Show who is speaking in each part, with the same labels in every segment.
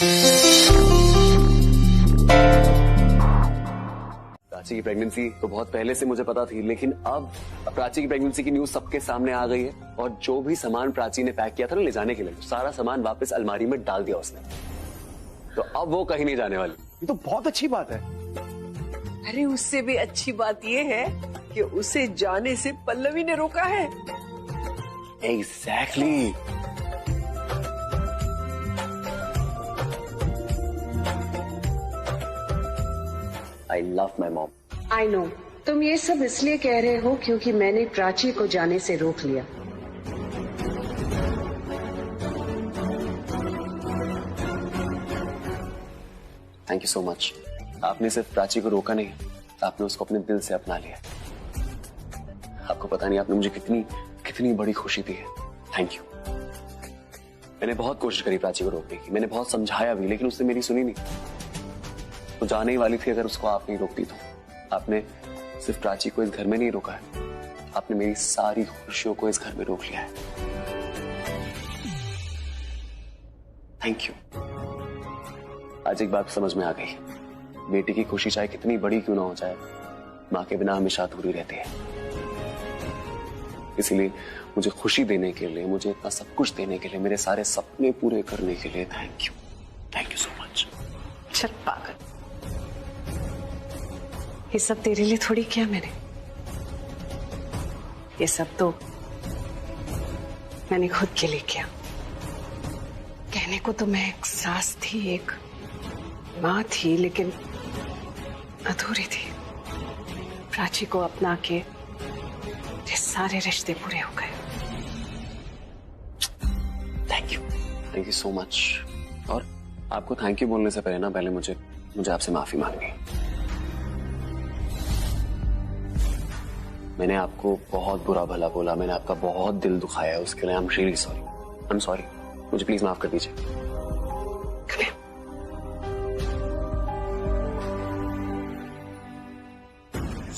Speaker 1: प्राची की प्रेगनेंसी तो बहुत पहले से मुझे पता थी, लेकिन अब प्राची की प्रेगनेंसी की न्यूज सबके सामने आ गई है और जो भी सामान प्राची ने पैक किया था ना ले जाने के लिए, सारा सामान वापस अलमारी में डाल दिया उसने। तो अब वो कहीं नहीं जाने वाली।
Speaker 2: ये तो बहुत अच्छी बात है।
Speaker 3: अरे उससे भी अच्छी बात ये है कि उसे जाने से पल्लवी ने रोका है।
Speaker 1: Exactly. I love my mom.
Speaker 4: I know तुम ये सब इसलिए कह रहे हो क्योंकि मैंने प्राची को जाने से रोक लिया।
Speaker 1: Thank you so much. आपने सिर्फ प्राची को रोका नहीं, आपने उसको अपने दिल से अपना लिया। आपको पता नहीं आपने मुझे कितनी कितनी बड़ी खुशी दी है। Thank you. मैंने बहुत कोशिश करी प्राची को रोकने की, मैंने बहुत समझाया भी, लेकिन उसने मेरी सुनी नहीं। तो जाने ही वाली थी अगर उसको आप नहीं रोकती तो। आपने सिर्फ प्राची को इस घर में नहीं रोका है, आपने मेरी सारी खुशियों को इस घर में रोक लिया है। Thank you. आज एक बात समझ में आ गई, बेटी की खुशी चाहे कितनी बड़ी क्यों ना हो जाए, मां के बिना हमेशा अधूरी रहती है। इसीलिए मुझे खुशी देने के लिए, मुझे इतना सब कुछ देने के लिए, मेरे सारे सपने पूरे करने के लिए thank you. Thank you so much.
Speaker 4: चल पागल, ये सब तेरे लिए थोड़ी किया मैंने। ये सब तो मैंने खुद के लिए किया। कहने को तो मैं एक सास थी, एक मां थी, लेकिन अधूरी थी। प्राची को अपना के ये सारे रिश्ते पूरे हो गए।
Speaker 1: Thank you so much. और आपको थैंक यू बोलने से पहले मुझे आपसे माफी मांगनी है। मैंने आपको बहुत बुरा भला बोला, मैंने आपका बहुत दिल दुखाया है, उसके लिए I am really sorry. I am sorry. मुझे प्लीज माफ कर दीजिए।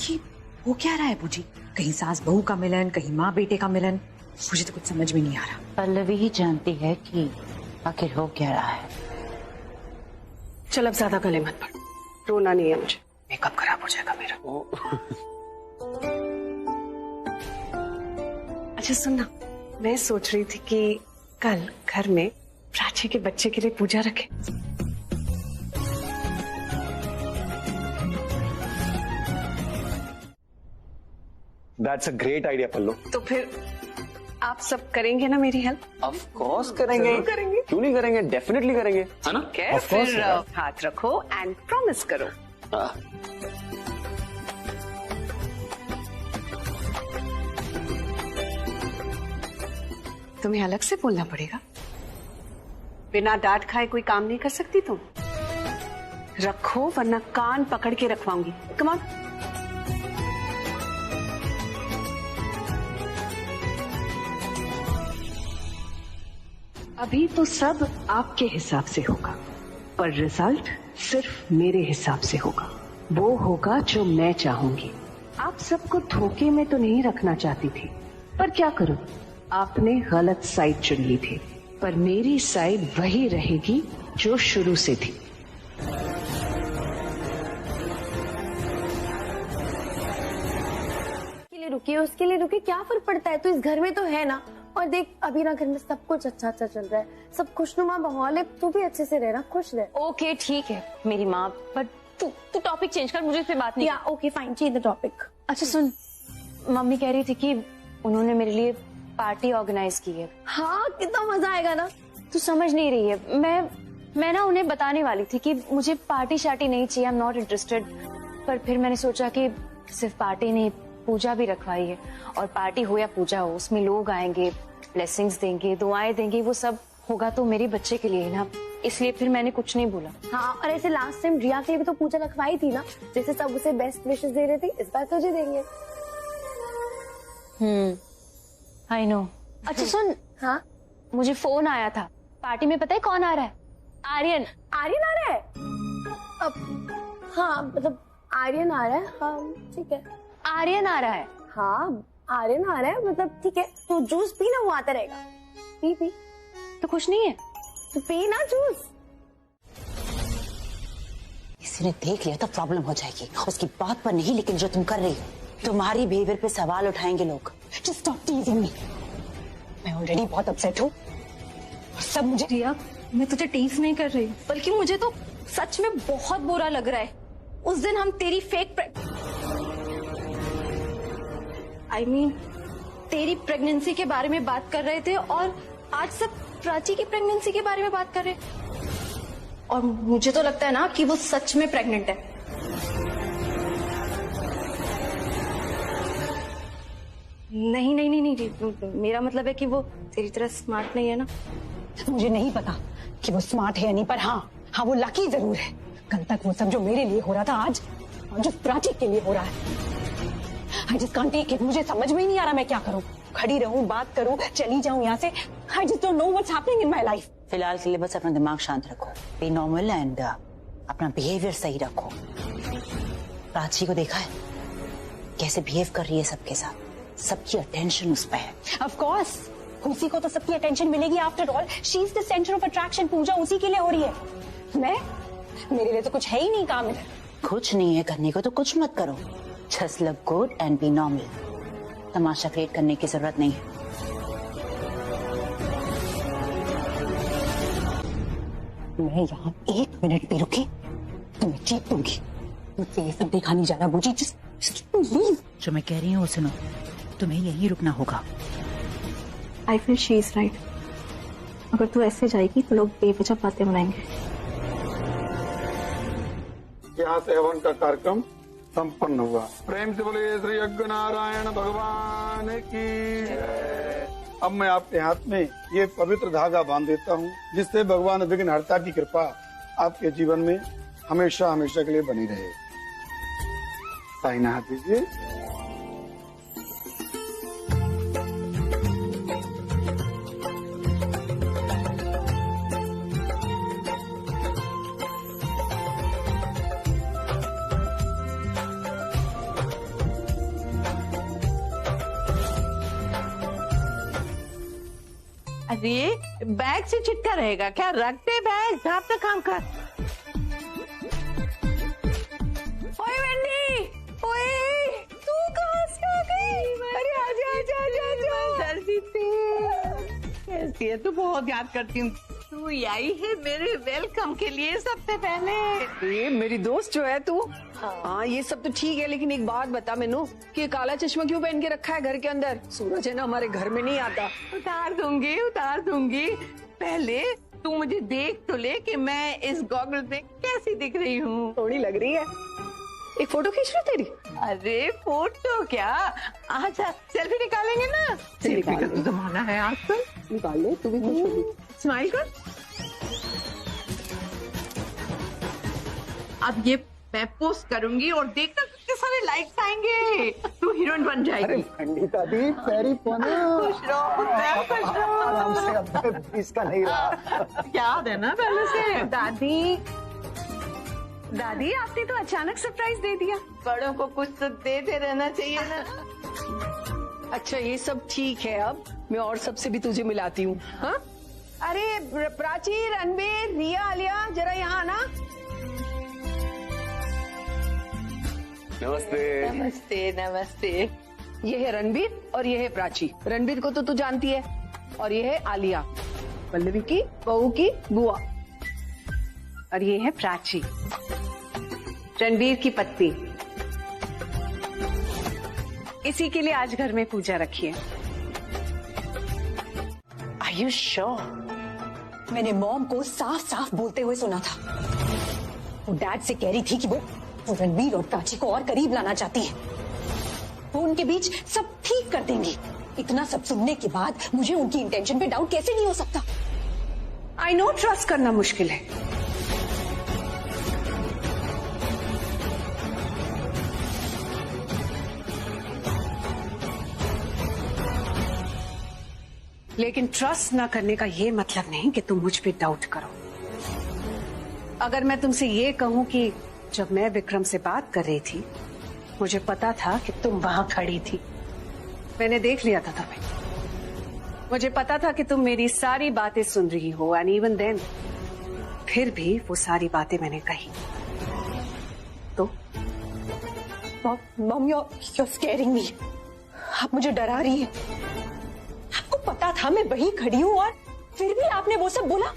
Speaker 5: ये वो क्या रहा है बूजी? कहीं सास बहू का मिलन, कहीं माँ बेटे का मिलन, मुझे तो कुछ समझ में नहीं आ रहा।
Speaker 6: पल्लवी ही जानती है कि आखिर हो क्या रहा है।
Speaker 4: चल अब ज्यादा गले मत पड़, रोना नहीं है मुझे, मेकअप खराब हो जाएगा मेरा। अच्छा सुनना, मैं सोच रही थी कि कल घर में प्राची के बच्चे के लिए पूजा रखें।
Speaker 2: That's a great idea, पल्लू।
Speaker 4: तो फिर आप सब करेंगे ना मेरी हेल्प?
Speaker 1: ऑफ कोर्स करेंगे।
Speaker 4: जरूर करेंगे।
Speaker 1: क्यों नहीं करेंगे, डेफिनेटली करेंगे, है ना?
Speaker 4: क्या फिर हाथ रखो एंड प्रॉमिस करो। तुम्हें अलग से बोलना पड़ेगा, बिना डांट खाए कोई काम नहीं कर सकती तुम। रखो वरना कान पकड़ के रखवाऊंगी। Come on. अभी तो सब आपके हिसाब से होगा, पर रिजल्ट सिर्फ मेरे हिसाब से होगा। वो होगा जो मैं चाहूंगी। आप सबको धोखे में तो नहीं रखना चाहती थी, पर क्या करूं, आपने गलत साइड चुन ली थी। पर मेरी साइड वही रहेगी जो शुरू से थी।
Speaker 7: उसके लिए रुकी, क्या फर्क पड़ता है? तो इस घर में तो है ना। और देख अभी ना घर में सब कुछ अच्छा अच्छा चल रहा है, सब खुशनुमा माहौल है, तू भी अच्छे से रहना, खुश रह।
Speaker 6: ओके ठीक है मेरी माँ, पर तू टॉपिक चेंज कर, मुझे इस पे बात नहीं।
Speaker 7: या okay fine, change the topic.
Speaker 6: अच्छा सुन, मम्मी कह रही थी कि उन्होंने मेरे लिए पार्टी ऑर्गेनाइज की है।
Speaker 7: हाँ कितना मजा आएगा ना।
Speaker 6: तू समझ नहीं रही है, मैं ना उन्हें बताने वाली थी कि मुझे पार्टी शार्टी नहीं चाहिए, आई एम नॉट इंटरेस्टेड। पर फिर मैंने सोचा कि सिर्फ पार्टी नहीं, पूजा भी रखवाई है। और पार्टी हो या पूजा हो, उसमें लोग आएंगे, ब्लेसिंग्स देंगे, दुआएं देंगे, वो सब होगा तो मेरे बच्चे के लिए ना, इसलिए फिर मैंने कुछ नहीं बोला।
Speaker 7: हाँ और ऐसे लास्ट टाइम रिया के लिए भी तो पूजा रखवाई थी ना, जैसे सब उसे बेस्ट विशेस दे रहे थे, इस बार तुझे देंगे।
Speaker 6: I know. अच्छा सुन,
Speaker 7: हाँ
Speaker 6: मुझे फोन आया था, पार्टी में पता है कौन आ रहा है? आर्यन।
Speaker 7: आर्यन आ रहा है? अब हाँ मतलब आर्यन आ रहा है, हाँ ठीक है।
Speaker 6: आर्यन आ रहा है?
Speaker 7: हाँ आर्यन आ रहा है, मतलब ठीक है। तो जूस पी ना, वो आता रहेगा। P P.
Speaker 6: तो कुछ नहीं है
Speaker 7: तो पी ना जूस।
Speaker 8: किसी ने देख लिया तो प्रॉब्लम हो जाएगी। उसकी बात पर नहीं, लेकिन जो तुम कर रही हो, तुम्हारी बिहेवियर पे सवाल उठाएंगे लोग। जस्ट स्टॉप टीजिंग मी। मैं ऑलरेडी बहुत अपसेट हूँ और सब मुझे।
Speaker 6: रिया, मैं तुझे टीज नहीं कर रही, बल्कि मुझे तो सच में बहुत बुरा लग रहा है। उस दिन हम तेरी तेरी प्रेगनेंसी के बारे में बात कर रहे थे और आज सब प्राची की प्रेगनेंसी के बारे में बात कर रहे हैं। और मुझे तो लगता है ना कि वो सच में प्रेग्नेंट है। नहीं नहीं नहीं नहीं, मेरा मतलब है कि वो तेरी तरह स्मार्ट नहीं है ना।
Speaker 8: मुझे नहीं पता कि वो स्मार्ट है या नहीं, पर हाँ वो लकी जरूर है। कल तक वो सब जो मेरे लिए हो रहा था, आज जो प्राची के लिए हो रहा है। I just can't take it। मुझे समझ में ही नहीं आ रहा मैं क्या करूं। खड़ी रहूं, बात करूं, चली जाऊं यहाँ से। I just don't know what's happening in my life। फिलहाल के लिए बस अपना दिमाग शांत रखो, बी नॉर्मल एंड अपना बिहेवियर सही रखो। प्राची को देखा है कैसे बिहेव कर रही है सबके साथ, सबकी अटेंशन उस पर है। ऑफ कोर्स उसी को तो सबकी अटेंशन मिलेगी। After all she is the centre of attraction. पूजा उसी के लिए हो रही है। मेरे लिए तो कुछ है ही नहीं काम है। कुछ नहीं है करने को तो कुछ मत करो। Just look good and be normal। Tamasha create करने की जरूरत नहीं है। मैं यहाँ 1 मिनट भी रुकी तो मैं जीत दूंगी। मुझसे ये सब देखा नहीं जा रहा बूजी। Just leave। जो मैं कह रही हूँ सुनो, तुम्हें यहीं रुकना होगा।
Speaker 6: I feel she is right। अगर तू ऐसे जाएगी तो लोग बेवजह बातें बनाएंगे।
Speaker 9: यहाँ से हवन का कार्यक्रम संपन्न हुआ। प्रेम से बोले श्री यज्ञ नारायण भगवान की। अब मैं आपके हाथ में ये पवित्र धागा बांध देता हूँ, जिससे भगवान विघ्नहर्ता की कृपा आपके जीवन में हमेशा हमेशा के लिए बनी रहे। साइना हाथ दीजिए।
Speaker 3: अरे बैग से चिट्ठा रहेगा क्या? रख दे बैग, जा अपना काम कर। ओए वेंडी, ओए तू कहाँ से आ गई? अरे आजा आजा आजा आजा। जल्दी से। कैसी है तू? बहुत याद करती हूँ। तू आई है मेरे वेलकम के लिए सबसे पहले।
Speaker 10: ये मेरी दोस्त जो है तू। हाँ ये सब तो ठीक है, लेकिन एक बात बता मेनू कि काला चश्मा क्यों पहन के रखा है घर के अंदर? सूरज है ना हमारे घर में नहीं आता।
Speaker 3: उतार दूंगी। पहले तू मुझे देख तो ले कि मैं इस गॉगल में कैसी दिख रही हूँ।
Speaker 10: थोड़ी लग रही है। एक फोटो खींच लो तेरी।
Speaker 3: अरे फोटो क्या, आजा सेल्फी निकालेंगे ना। सेल्फी का तो जमाना है आजकल।
Speaker 10: निकाल ले तू भी खुश होगी।
Speaker 3: स्माइल कर। अब ये मैं पोस्ट करूंगी और देखना कितने सारे लाइक्स आएंगे। तू हीरोइन बन जाएगी।
Speaker 2: खंडिता दी पैरी पना।
Speaker 3: खुश रहो।
Speaker 2: इसका नहीं रहा।
Speaker 3: याद है ना पहले से।
Speaker 4: दादी आपने तो अचानक सरप्राइज दे दिया।
Speaker 3: बड़ों को कुछ तो देते रहना चाहिए ना।
Speaker 10: अच्छा ये सब ठीक है, अब मैं और सबसे भी तुझे मिलाती हूँ। हाँ अरे प्राची, रणबीर, रिया, आलिया जरा यहाँ आना।
Speaker 1: नमस्ते।
Speaker 3: नमस्ते।
Speaker 10: ये है रणबीर और ये है प्राची। रणबीर को तो तू जानती है, और ये है आलिया, पल्लवी की बहू की बुआ। और ये है प्राची, रणबीर की पत्नी। इसी के लिए आज घर में पूजा रखी है।
Speaker 8: Are you sure? मैंने मॉम को साफ साफ बोलते हुए सुना था। वो डैड से कह रही थी कि वो रणबीर और प्राची को और करीब लाना चाहती है। वो उनके बीच सब ठीक कर देंगी। इतना सब सुनने के बाद मुझे उनकी इंटेंशन पे डाउट कैसे नहीं हो सकता?
Speaker 4: आई नो ट्रस्ट करना मुश्किल है, लेकिन ट्रस्ट ना करने का ये मतलब नहीं कि तुम मुझ पे डाउट करो। अगर मैं तुमसे ये कहूं कि जब मैं विक्रम से बात कर रही थी, मुझे पता था कि तुम वहां खड़ी थी। मैंने देख लिया था तुम्हें। मुझे पता था कि तुम मेरी सारी बातें सुन रही हो, एंड इवन देन फिर भी वो सारी बातें मैंने कही।
Speaker 8: Mom you're scaring me. आप मुझे डरा रही हैं। आपको पता था मैं वहीं खड़ी हूं और फिर भी आपने वो सब बोला।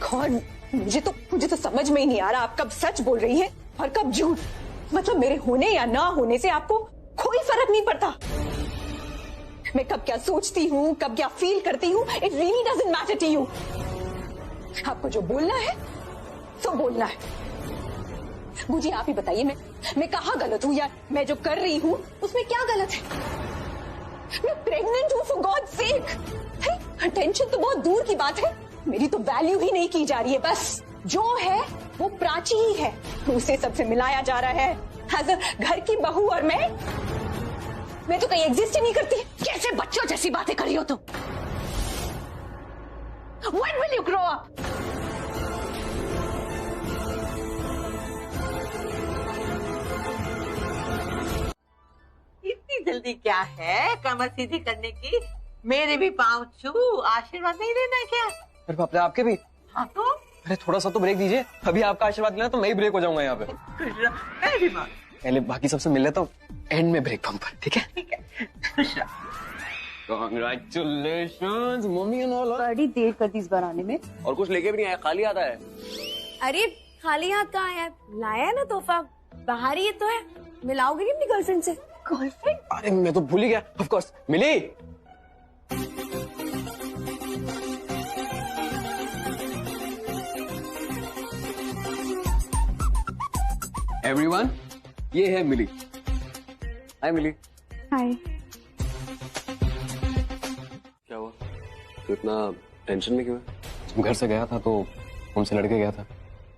Speaker 8: कौन? मुझे तो समझ में ही नहीं आ रहा आप कब सच बोल रही हैं और कब झूठ। मतलब मेरे होने या ना होने से आपको कोई फर्क नहीं पड़ता। मैं कब क्या सोचती हूँ, कब क्या फील करती हूँ, it really doesn't matter to you. आपको जो बोलना है तो बोलना है। मुझे आप ही बताइए मैं कहाँ गलत हूँ या मैं जो कर रही हूँ उसमें क्या गलत है? मैं प्रेग्नेंट हूँ, फॉर गॉड सेक। टेंशन तो बहुत दूर की बात है, मेरी तो वैल्यू ही नहीं की जा रही है। बस जो है वो प्राची ही है, उसे सबसे मिलाया जा रहा है एज अ घर की बहू। और मैं तो कहीं एग्जिस्ट ही नहीं करती। कैसे बच्चों जैसी बातें कर रही हो तुम? When will you grow up?
Speaker 3: इतनी जल्दी क्या है कमर सीधी करने की? मेरे भी पाँव छू, आशीर्वाद नहीं देना क्या?
Speaker 11: अरे बाप रे, आपके भी?
Speaker 3: हाँ तो?
Speaker 11: अरे थोड़ा सा तो ब्रेक दीजिए। अभी आपका आशीर्वाद लेना तो मैं ही ब्रेक हो जाऊंगा यहाँ पे।
Speaker 3: मैं भी माँ।
Speaker 11: पहले बाकी सबसे मिल लेता हूँ, एंड में ब्रेक बम्पर, ठीक है?
Speaker 3: ठीक है, खुश रहो।
Speaker 11: Congratulations, mummy and all.
Speaker 10: बड़ी देर कर दी इस बार आने में।
Speaker 1: और कुछ लेके भी नहीं आया, खाली आता है।
Speaker 7: अरे खाली हाथ कहाँ है? लाया है ना तोहफा, बाहर ही तो है। मिलाओगे नहीं अपनी गर्लफ्रेंड से?
Speaker 3: गर्लफ्रेंड?
Speaker 11: अरे मैं तो भूल ही गया। Of course, milli. एवरीवन, ये है मिली। हाय मिली।
Speaker 6: हाय।
Speaker 1: क्या हुआ? तो इतना टेंशन में क्यों है?
Speaker 11: जब घर से गया था तो हमसे लड़के गया था।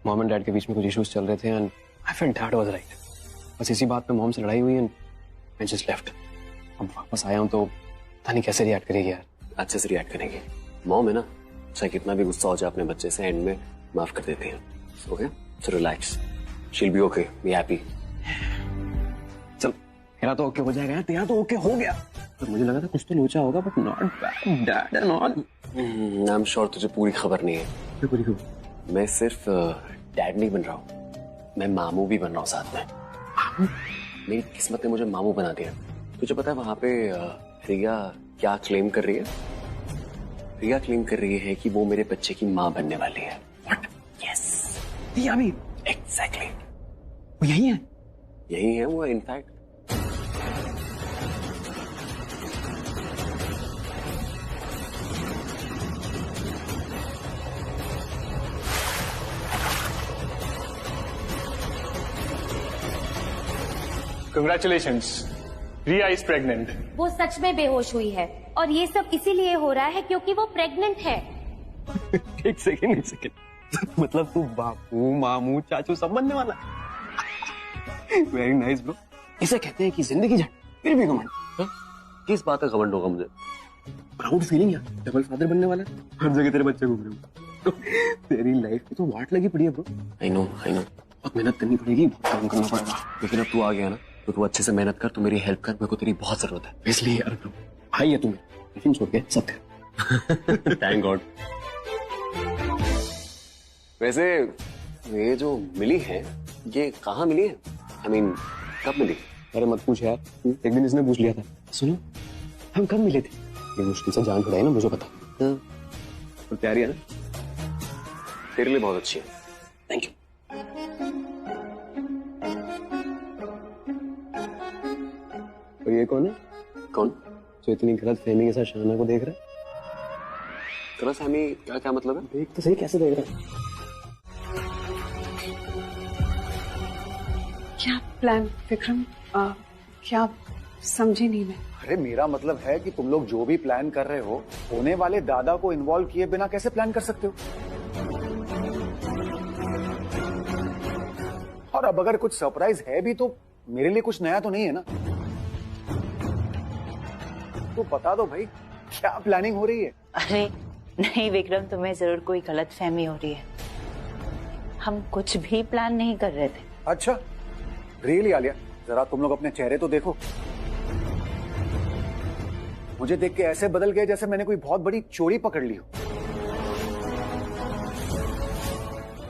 Speaker 11: मॉम एंड डैड के बीच में कुछ इश्यूज चल रहे थे and I felt dad was right. बस इसी बात पे मॉम से लड़ाई हुई एंड आई जस्ट लेफ्ट। अब वापस आया हूं तो पता नहीं कैसे रिएक्ट करेगी यार।
Speaker 1: अच्छे से रिएक्ट करेंगे। मॉम है ना, चाहे कितना भी गुस्सा हो जाए अपने बच्चे से, एंड में माफ कर देते हैं। Okay, so relax, she'll be okay, be happy.
Speaker 11: चल, मेरा तो ओके हो जाएगा यार, तेरा तो ओके हो गया। तो मुझे लगा था कुछ तो लोचा होगा, but not bad dad and all.
Speaker 1: I am sure तुझे पूरी खबर नहीं है।
Speaker 11: पूरी खबर?
Speaker 1: मैं सिर्फ डैड नहीं बन रहा हूँ, मैं मामू भी बन रहा हूँ साथ में। मेरी किस्मत ने मुझे मामू बना दिया। तुझे पता है वहां पे रिया क्या क्लेम कर रही है? रिया क्लेम कर रही है कि वो मेरे बच्चे की माँ बनने वाली है।
Speaker 11: व्हाट?
Speaker 1: यस,
Speaker 11: रिया भी?
Speaker 1: एग्जैक्टली,
Speaker 11: वो यही है?
Speaker 1: यही है वो। In fact
Speaker 12: Congratulations, Riya is pregnant.
Speaker 6: वो सच में बेहोश हुई है और ये सब इसीलिए हो रहा है क्योंकि वो प्रेग्नेंट है।
Speaker 11: एक सेकेंड। मतलब तू बापू मामू चाचू सब बनने वाला? Very nice bro. इसे कहते हैं कि जिंदगी झट फिर भी घमंड।
Speaker 1: किस बात का घमंड होगा मुझे?
Speaker 11: प्राउड फीलिंग यार, डबल फादर बनने वाला है। हर जगह तेरे बच्चे घूम रहे हो। तेरी लाइफ में तो वाट लगी पड़ी है ब्रो।
Speaker 1: आई नो,
Speaker 11: बहुत मेहनत करनी पड़ेगी, बहुत काम करना पड़ेगा।
Speaker 1: लेकिन अब तू आ गया ना, तो तू अच्छे से मेहनत कर, तू मेरी हेल्प कर, मेरे को तेरी बहुत जरूरत है।
Speaker 11: इसलिए यार ब्रो, भाई है तुम्हें, टिफिन छोड़ के सब कर।
Speaker 1: Thank God. वैसे ये जो मिली है, ये कहाँ मिली है? I mean, कब मिली?
Speaker 11: अरे मत पूछ यार, एक दिन इसने पूछ लिया था। सुनो, हम कब मिले थे? ये मुश्किल से जान छुड़ाई ना, मुझे पता।
Speaker 1: तो तैयारी है ना? तेरे लिए बहुत अच्छी है।
Speaker 11: Thank you. और ये कौन है?
Speaker 1: कौन?
Speaker 11: जो इतनी गलत फहमी के साथ शाना को देख रहा है?
Speaker 1: गलत फहमी क्या मतलब है?
Speaker 11: देख तो सही, कैसे देख रहा है?
Speaker 10: क्या प्लान विक्रम? क्या समझी नहीं मैं।
Speaker 2: अरे मेरा मतलब है कि तुम लोग जो भी प्लान कर रहे हो, होने वाले दादा को इन्वॉल्व किए बिना कैसे प्लान कर सकते हो? और अब अगर कुछ सरप्राइज है भी तो मेरे लिए कुछ नया तो नहीं है ना? तो बता दो भाई, क्या प्लानिंग हो रही है?
Speaker 3: अरे नहीं विक्रम, तुम्हें जरूर कोई गलत फहमी हो रही है। हम कुछ भी प्लान नहीं कर रहे थे।
Speaker 2: अच्छा, रियली आलिया, जरा तुम लोग अपने चेहरे तो देखो। मुझे देख के ऐसे बदल गए जैसे मैंने कोई बहुत बड़ी चोरी पकड़ ली हो।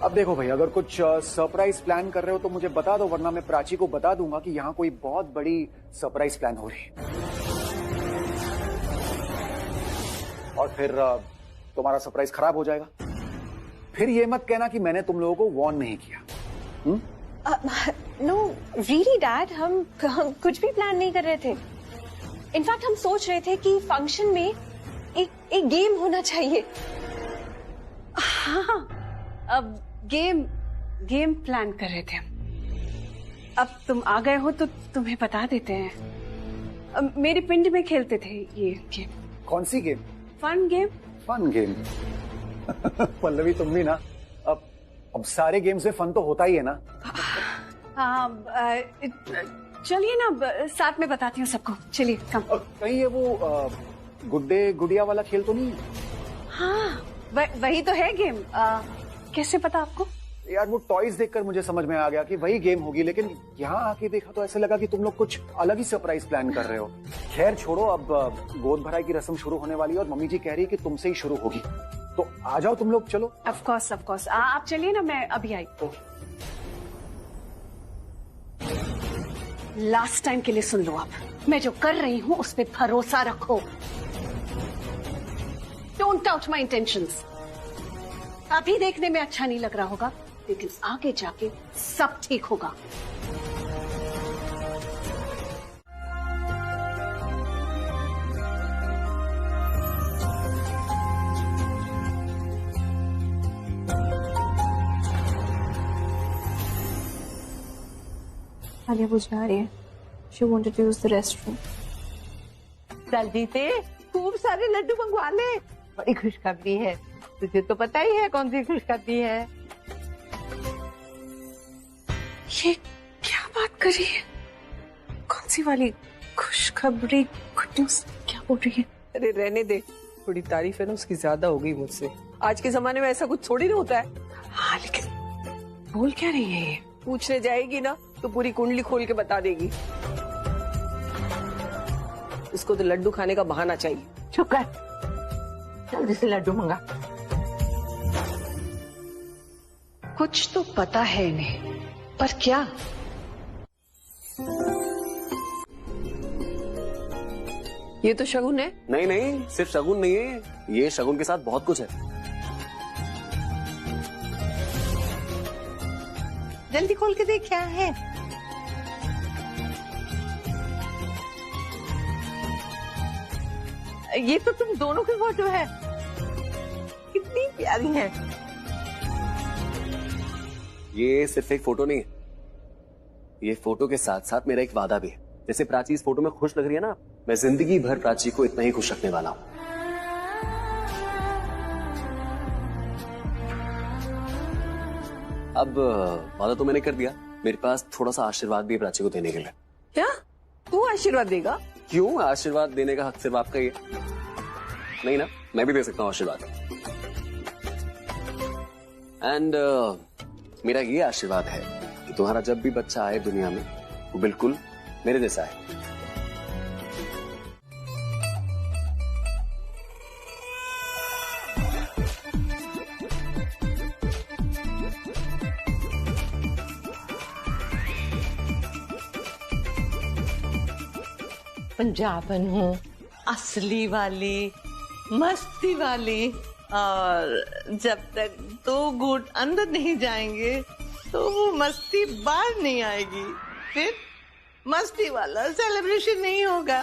Speaker 2: अब देखो भाई, अगर कुछ सरप्राइज प्लान कर रहे हो तो मुझे बता दो, वरना मैं प्राची को बता दूंगा कि यहाँ कोई बहुत बड़ी सरप्राइज प्लान हो रही है, और फिर तुम्हारा सरप्राइज खराब हो जाएगा। फिर ये मत कहना कि मैंने तुम लोगों को वार्न नहीं किया।
Speaker 4: नो रियली डैड, हम कुछ भी प्लान नहीं कर रहे थे। इनफैक्ट हम सोच रहे थे कि फंक्शन में एक गेम होना चाहिए।
Speaker 10: हाँ, अब गेम प्लान कर रहे थे हम। अब तुम आ गए हो तो तुम्हें बता देते हैं। मेरे पिंड में खेलते थे ये गेम।
Speaker 2: कौन सी game?
Speaker 10: Fun game.
Speaker 2: Fun game? Pallavi तुम भी ना, अब सारे गेम से फन तो होता ही है ना।
Speaker 10: हाँ, चलिए ना, साथ में बताती हूँ सबको। चलिए कम।
Speaker 2: कहीं ये वो गुड्डे गुड़िया वाला खेल तो नहीं?
Speaker 10: हाँ, वही तो है गेम। कैसे पता आपको?
Speaker 2: यार वो टॉयज देखकर मुझे समझ में आ गया कि वही गेम होगी, लेकिन यहाँ आके देखा तो ऐसे लगा कि तुम लोग कुछ अलग ही सरप्राइज प्लान कर रहे हो। खैर छोड़ो, अब गोद भराई की रस्म शुरू होने वाली है और मम्मी जी कह रही है कि तुमसे ही शुरू होगी, तो आ जाओ तुम लोग। चलो।
Speaker 10: ऑफ कोर्स आप चलिए ना, मैं अभी आई। लास्ट टाइम के लिए सुन लो आप, मैं जो कर रही हूँ उस पर भरोसा रखो। Don't doubt my intentions. अभी देखने में अच्छा नहीं लग रहा होगा, लेकिन आगे जाके सब ठीक होगा।
Speaker 6: आलिया पूछने आ रही है। She wanted to use the restroom.
Speaker 3: चल जीते, खूब सारे लड्डू मंगवा ले, बड़ी खुशखबरी है। तुझे तो पता ही है कौन सी खुशखबरी है।
Speaker 10: ये क्या बात कर रही है? कौन सी वाली खुशखबरी? गुड न्यूज क्या बोल रही है?
Speaker 3: अरे रहने दे, थोड़ी तारीफ है ना उसकी ज्यादा हो गई मुझसे। आज के जमाने में ऐसा कुछ थोड़ी ना होता है।
Speaker 10: हाँ, लेकिन बोल क्या रही है ये?
Speaker 3: पूछने जाएगी ना तो पूरी कुंडली खोल के बता देगी। इसको तो लड्डू खाने का बहाना चाहिए।
Speaker 13: चुप कर, जल्दी से लड्डू मंगा।
Speaker 10: कुछ तो पता है इन्हें, पर क्या?
Speaker 3: ये तो शगुन है।
Speaker 1: नहीं, सिर्फ शगुन नहीं है, ये शगुन के साथ बहुत कुछ है।
Speaker 3: जल्दी खोल के देख क्या है। ये तो तुम दोनों की फोटो है, कितनी प्यारी है।
Speaker 1: ये सिर्फ एक फोटो नहीं है, ये फोटो के साथ साथ मेरा एक वादा भी है। जैसे प्राची इस फोटो में खुश लग रही है ना, मैं जिंदगी भर प्राची को इतना ही खुश रखने वाला हूं। अब वादा तो मैंने कर दिया, मेरे पास थोड़ा सा आशीर्वाद भी है प्राची को देने के लिए।
Speaker 3: क्या तू आशीर्वाद देगा?
Speaker 1: क्यों, आशीर्वाद देने का हक सिर्फ आपका ही है। नहीं ना, मैं भी दे सकता हूं आशीर्वाद। एंड मेरा ये आशीर्वाद है कि तुम्हारा जब भी बच्चा आए दुनिया में, वो बिल्कुल मेरे जैसा है।
Speaker 13: पंजाबन हूँ, असली वाली, मस्ती वाली, और जब तक 2 घूंट अंदर नहीं जाएंगे तो वो मस्ती बाहर नहीं आएगी। फिर मस्ती वाला सेलिब्रेशन नहीं होगा।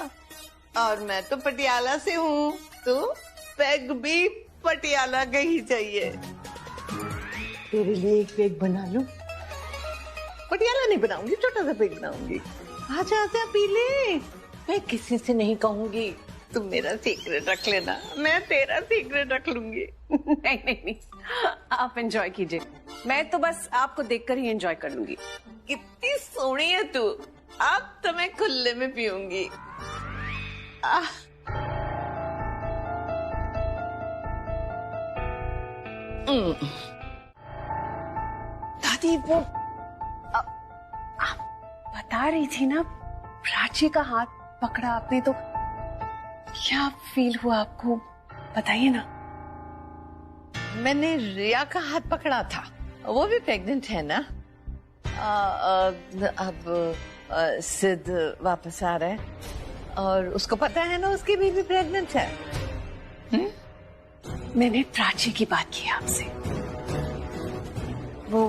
Speaker 13: और मैं तो पटियाला से हूँ, तो पैग भी पटियाला का ही चाहिए। तेरे लिए एक पैग बना लूं? पटियाला नहीं बनाऊंगी, छोटा सा पैग बनाऊंगी। आजा आजा पी ले। मैं किसी से नहीं कहूंगी, तुम मेरा सीक्रेट रख लेना, मैं तेरा सीक्रेट रख लूंगी।
Speaker 10: नहीं, आप एंजॉय कीजिए, मैं तो बस आपको देखकर ही एंजॉय कर लूंगी।
Speaker 13: कितनी सोहनी है तू, अब तो मैं खुले में पीऊंगी।
Speaker 10: दादी, वो आप बता रही थी ना, प्राची का हाथ पकड़ा आपने, तो क्या फील हुआ आपको, बताइए ना।
Speaker 13: मैंने रिया का हाथ पकड़ा था, वो भी प्रेग्नेंट है ना? अब सिद्ध वापस आ रहा है और उसको पता है ना उसकी बीवी प्रेग्नेंट है।
Speaker 4: मैंने प्राची की बात की आपसे। वो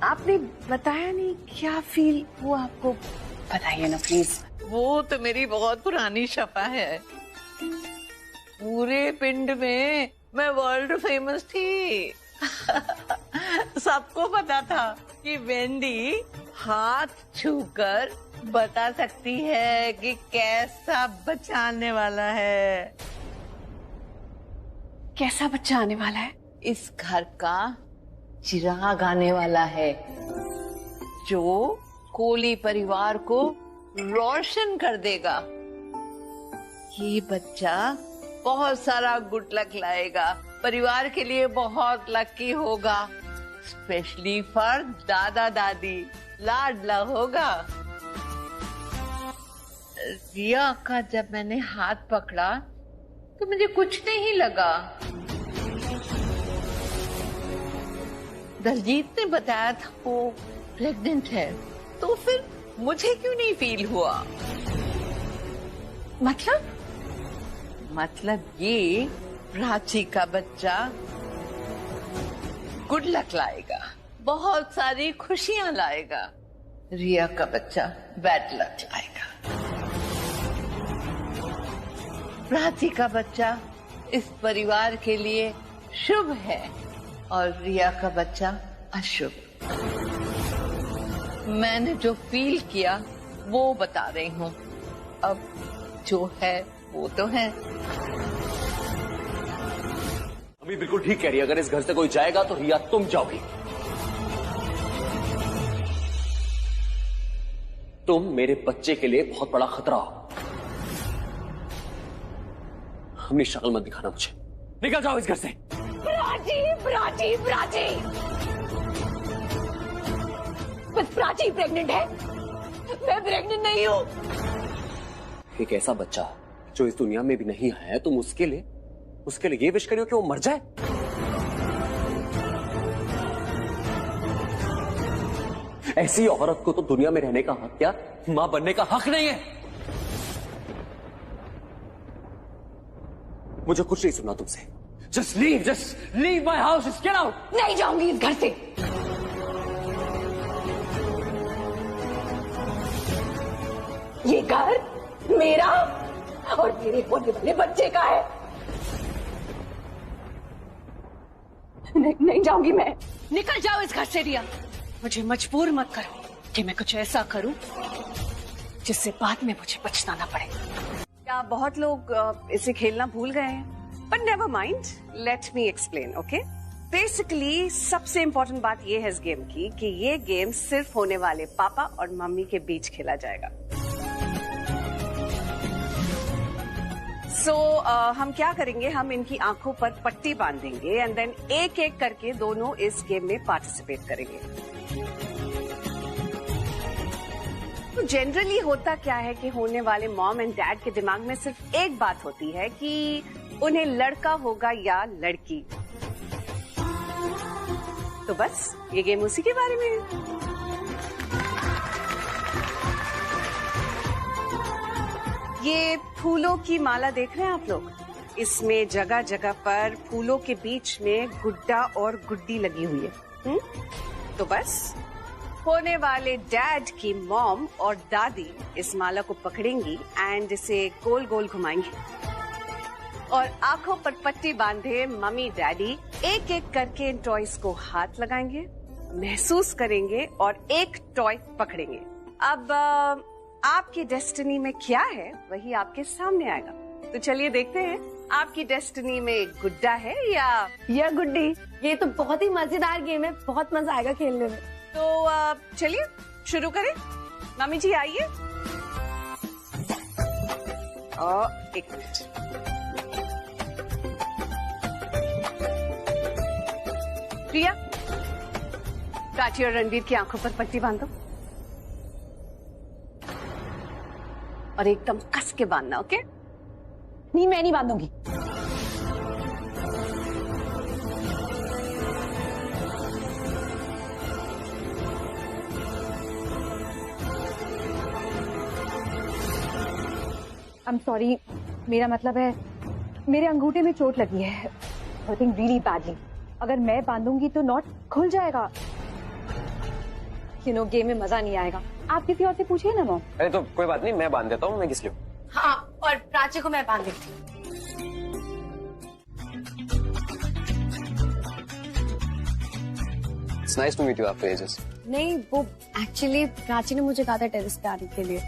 Speaker 4: आपने बताया नहीं, क्या फील हुआ आपको? बताइए ना प्लीज।
Speaker 13: वो तो मेरी बहुत पुरानी शफा है। पूरे पिंड में मैं वर्ल्ड फेमस थी। सबको पता था कि वेंडी हाथ छूकर बता सकती है कि कैसा बच्चा आने वाला है।
Speaker 4: कैसा बच्चा आने वाला है?
Speaker 13: इस घर का चिराग आने वाला है जो कोहली परिवार को रोशन कर देगा। ये बच्चा बहुत सारा गुड लक लाएगा, परिवार के लिए बहुत लकी होगा, स्पेशली फॉर दादा दादी, लाडला होगा। रिया का जब मैंने हाथ पकड़ा तो मुझे कुछ नहीं लगा। दलजीत ने बताया था वो प्रेग्नेंट है, तो फिर मुझे क्यों नहीं फील हुआ? मतलब ये प्राची का बच्चा गुड लक लाएगा, बहुत सारी खुशियां लाएगा। रिया का बच्चा बैड लक लाएगा। प्राची का बच्चा इस परिवार के लिए शुभ है और रिया का बच्चा अशुभ। मैंने जो फील किया वो बता रही हूँ। अब जो है वो तो है।
Speaker 1: अभी बिल्कुल ठीक कह रही है। अगर इस घर से कोई जाएगा तो रिया तुम जाओगी। तुम मेरे बच्चे के लिए बहुत बड़ा खतरा हो। अपनी शक्ल मत दिखाना मुझे। निकल जाओ इस घर से।
Speaker 8: प्राची, प्राची, प्राची। बस प्राची प्रेग्नेंट है, मैं प्रेग्नेंट नहीं हूँ।
Speaker 1: एक ऐसा बच्चा जो इस दुनिया में भी नहीं आया है, तुम उसके लिए ये विश करियो कि वो मर जाए। ऐसी औरत को तो दुनिया में रहने का हक, क्या मां बनने का हक नहीं है। मुझे कुछ नहीं सुनना तुमसे। Just leave my house, just get out।
Speaker 8: नहीं जाऊंगी इस घर से। ये घर मेरा और मेरे होने वाले बच्चे का है। नहीं जाऊंगी मैं।
Speaker 4: निकल जाओ इस घर से रिया। मुझे मजबूर मत करो कि मैं कुछ ऐसा करूं जिससे बाद में मुझे पछताना पड़े।
Speaker 8: क्या बहुत लोग इसे खेलना भूल गए हैं? But never mind, let me explain. Okay, basically सबसे इम्पोर्टेंट बात यह है इस गेम की कि ये गेम सिर्फ होने वाले पापा और मम्मी के बीच खेला जाएगा। हम क्या करेंगे, हम इनकी आंखों पर पट्टी बांधेंगे एंड देन एक एक करके दोनों इस गेम में पार्टिसिपेट करेंगे। तो जनरली होता क्या है कि होने वाले मॉम एंड डैड के दिमाग में सिर्फ एक बात होती है कि उन्हें लड़का होगा या लड़की। तो बस ये गेम उसी के बारे में है। ये फूलों की माला देख रहे हैं आप लोग? इसमें जगह जगह पर फूलों के बीच में गुड्डा और गुड्डी लगी हुई है। तो बस होने वाले डैड की मॉम और दादी इस माला को पकड़ेंगी एंड इसे गोल गोल घुमाएंगी और आंखों पर पट्टी बांधे मम्मी डैडी एक एक करके इन टॉयज को हाथ लगाएंगे, महसूस करेंगे और एक टॉय पकड़ेंगे। अब आपकी डेस्टिनी में क्या है वही आपके सामने आएगा। तो चलिए देखते हैं आपकी डेस्टिनी में गुड्डा है या गुड्डी।
Speaker 7: ये तो बहुत ही मजेदार गेम है, बहुत मजा आएगा खेलने में।
Speaker 8: तो चलिए शुरू करें। मम्मी जी आइए। एक मिनट। प्रिया, प्राची और रणवीर की आंखों पर पट्टी बांधो और एकदम कस के बांधना। ओके?
Speaker 5: नहीं, मैं नहीं बांधूंगी। I'm sorry, मेरा मतलब है मेरे अंगूठे में चोट लगी है, hurting really badly. अगर मैं बांधूंगी तो नॉट खुल जाएगा. गेम में मजा नहीं आएगा. आप किसी और से पूछिए ना मॉम.
Speaker 11: अरे तो कोई बात नहीं, मैं बांध देता हूँ. मैं किस लिए?
Speaker 7: हाँ, और प्राची को मैं बांध देती हूँ.
Speaker 11: It's nice to meet you after ages.
Speaker 7: नहीं, वो एक्चुअली प्राची ने मुझे कहा था टेरेस पे आने के लिए.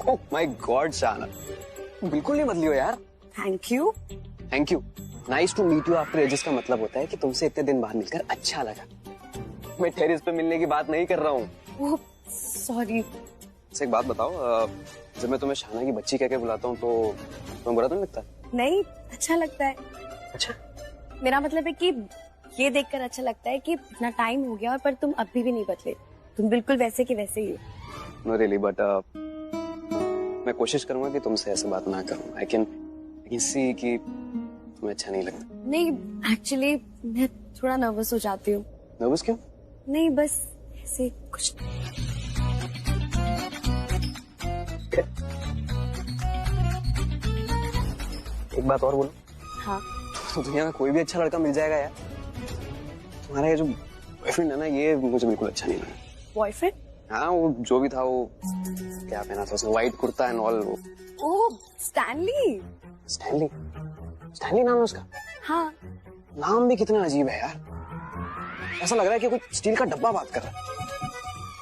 Speaker 11: Oh my God, शाना, बिल्कुल नहीं बदली हो यार.
Speaker 7: Thank you.
Speaker 11: Thank you. Nice to meet you after ages का मतलब होता है कि तुमसे इतने दिन बाद मिलकर अच्छा लगा. मैं टेरेस पे मिलने की बात नहीं कर रहा हूँ.
Speaker 7: Oh sorry.
Speaker 11: एक बात बताओ, जब मैं तुम्हें शाना की बच्ची कह के बुलाता हूँ तो तुम्हें बुरा तो नहीं लगता?
Speaker 7: नहीं, अच्छा लगता है.
Speaker 11: अच्छा,
Speaker 7: मेरा मतलब है कि ये देखकर अच्छा लगता है कि इतना टाइम हो गया और पर तुम अभी भी नहीं बदले. तुम बिल्कुल वैसे के वैसे ही हो.
Speaker 11: नो रियली, बट मैं कोशिश करूंगा कि तुमसे ऐसे बात ना करूं. आई कैन सी कि तुम्हें अच्छा नहीं लगता. नहीं,
Speaker 7: एक्चुअली मैं थोड़ा नर्वस हो जाती हूँ.
Speaker 11: नर्वस क्यों?
Speaker 7: नहीं, बस ऐसे कुछ.
Speaker 11: एक बात और बोलो.
Speaker 7: हाँ.
Speaker 11: तो दुनिया में कोई भी अच्छा लड़का मिल जाएगा यार. तुम्हारा ये जो बॉयफ्रेंड है ना, ये मुझे बिल्कुल अच्छा नहीं लगा.
Speaker 7: बॉयफ्रेंड?
Speaker 11: हाँ, वो जो भी था, वो क्या पहना था उसने, व्हाइट कुर्ता एंड ऑल. वो
Speaker 7: ओह, स्टैनली.
Speaker 11: स्टैनली? स्टैनली नाम है उसका?
Speaker 7: हाँ.
Speaker 11: नाम भी कितना अजीब है यार. ऐसा लग रहा है कि कोई स्टील का डब्बा बात कर रहा है.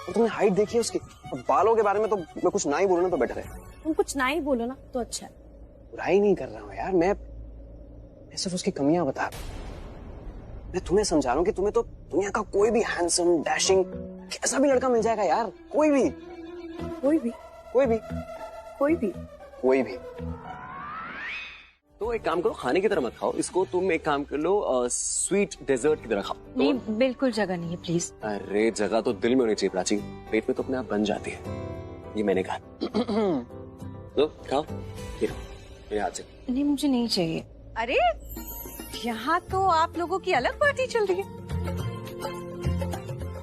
Speaker 11: तो तुमने हाइट देखी है उसकी? और बालों के बारे में तो मैं कुछ ना ही बोलूं ना तो बेटर है.
Speaker 7: तुम कुछ ना ही बोलो ना तो अच्छा है.
Speaker 11: बुराई नहीं कर रहा हूँ यार, मैं सिर्फ उसकी कमियां बता रहा हूँ. मैं तुम्हें समझा रहा हूँ कि तुम्हें तो दुनिया का कोई भी हैंडसम, डैशिंग, कैसा भी लड़का मिल जाएगा यार. कोई भी.
Speaker 7: कोई भी?
Speaker 11: कोई भी.
Speaker 7: कोई भी?
Speaker 11: कोई भी. तो एक काम करो, खाने की तरह मत खाओ इसको. तुम एक काम कर लो, स्वीट डेजर्ट की तरह खाओ.
Speaker 5: नहीं, बिल्कुल जगह नहीं है, प्लीज.
Speaker 1: अरे जगह तो दिल में होनी चाहिए प्राची, पेट में तो अपने आप बन जाती है. ये मैंने कहा. तो खाओ, मेरे हाथ से.
Speaker 5: नहीं, मुझे नहीं चाहिए.
Speaker 10: अरे यहाँ तो आप लोगों की अलग पार्टी चल रही है.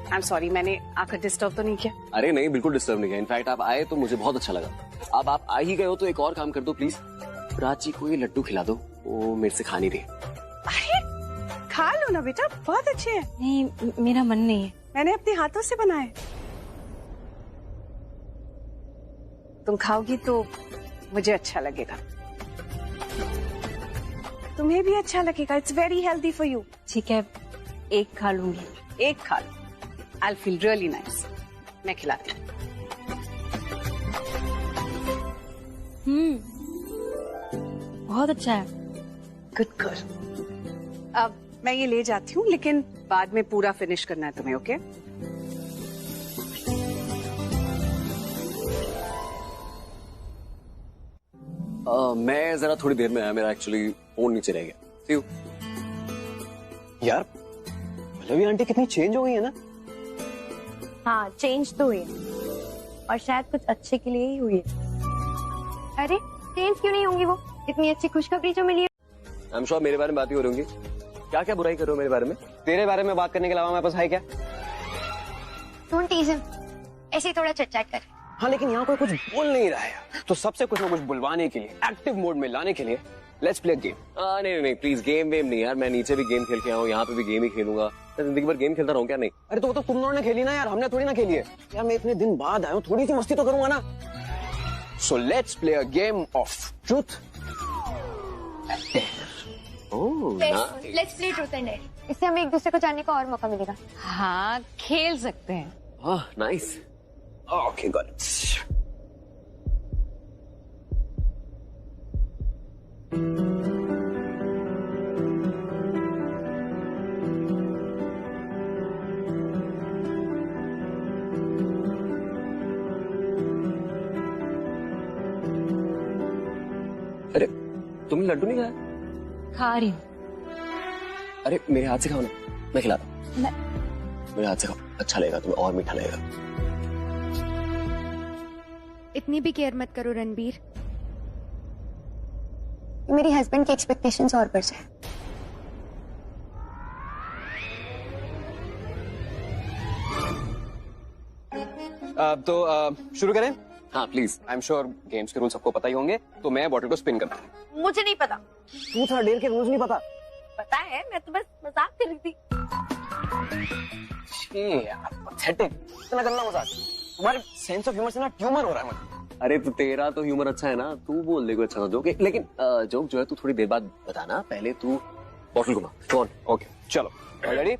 Speaker 10: आई एम सॉरी, मैंने आकर डिस्टर्ब तो नहीं किया?
Speaker 1: अरे नहीं, बिल्कुल डिस्टर्ब नहीं किया. इनफैक्ट आप आए तो मुझे बहुत अच्छा लगा. अब आप आ ही गए हो तो एक और काम कर दो प्लीज. प्राची को ये लड्डू खिला दो, वो मेरे से खा नहीं रही.
Speaker 10: अरे खा लो ना बेटा, बहुत अच्छे हैं.
Speaker 5: नहीं, मेरा मन नहीं है.
Speaker 10: मैंने अपने हाथों से बनाए. तुम खाओगी तो मुझे अच्छा लगेगा, तुम्हें भी अच्छा लगेगा. It's very healthy for you.
Speaker 5: ठीक है, एक खा लूंगी.
Speaker 10: एक खा लो. I feel really nice. मैं खिलाती हूँ.
Speaker 5: बहुत अच्छा है.
Speaker 10: Good girl. अब मैं ये ले जाती हूँ, लेकिन बाद में पूरा फिनिश करना है तुम्हें. ओके?
Speaker 1: मैं जरा थोड़ी देर में आया, मेरा एक्चुअली फोन नीचे रह गया. See you.
Speaker 11: यार पल्लवी आंटी कितनी चेंज हो गई है ना.
Speaker 7: हाँ, चेंज तो हुई है और शायद कुछ अच्छे के लिए ही हुई है.
Speaker 6: अरे चेंज क्यों नहीं होंगी, वो इतनी अच्छी खुशखबरी जो मिली है.
Speaker 1: आई एम श्योर मेरे बारे में बात ही हो रही होंगी. क्या क्या बुराई कर रहे हो मेरे बारे में?
Speaker 11: तेरे बारे में बात करने के अलावा मेरे पास है क्या?
Speaker 6: डोंट टीज हिम, ऐसे ही थोड़ा चट-चट कर.
Speaker 11: हाँ, लेकिन यहाँ कोई कुछ बोल नहीं रहा है, तो सबसे कुछ ना कुछ बुलवाने के लिए, एक्टिव मोड में लाने के लिए लेट्स प्ले गेम.
Speaker 1: नहीं प्लीज, गेम वेम नहीं यार. मैं नीचे भी गेम खेल के आया हूँ, यहाँ पे भी गेम ही खेलूंगा. जिंदगी भर गेम खेलता रहूं क्या? नहीं.
Speaker 11: अरे तो वो तो तुम लोगों ने खेली ना यार, हमने थोड़ी ना खेली है यार. मैं इतने दिन बाद आया हूँ, थोड़ी सी मस्ती तो करूंगा ना. So let's play a game of truth.
Speaker 6: Let's play truth and dare. इससे हमें एक दूसरे को जानने का और मौका मिलेगा.
Speaker 5: हाँ, खेल सकते हैं.
Speaker 1: नाइस.
Speaker 11: Okay, got it.
Speaker 1: अरे तुमने लड्डू नहीं खाया?
Speaker 5: खा रही हूँ.
Speaker 1: अरे मेरे हाथ से खाओ ना, मैं खिलाता हूँ. मेरे हाथ से खाओ, अच्छा लगेगा तुम्हें, और मीठा लगेगा.
Speaker 6: इतनी भी केयर मत करो रणबीर, मेरी हस्बैंड की एक्सपेक्टेशंस और बढ़ जाए.
Speaker 11: तो शुरू करें? हाँ please, I am sure games के रूल सबको पता ही होंगे, तो मैं बॉटल को स्पिन करता हूँ।
Speaker 7: मुझे नहीं पता।
Speaker 2: तू था डेयर के रूल्स नहीं पता?
Speaker 7: पता है, मैं तो बस मजाक कर रही थी।
Speaker 11: यार पैथेटिक, इतना करना मजाक। तुम्हारे सेंस ऑफ ह्यूमर से ना ट्यूमर हो रहा है मुझे।
Speaker 1: अरे तो तेरा तो ह्यूमर अच्छा है ना, तू बोल दे कोई अच्छा जोक, लेकिन जोक जो है तू थोड़ी देर बाद बताना, पहले तू बॉटल घुमा। कौन?
Speaker 11: ओके चलो, ready?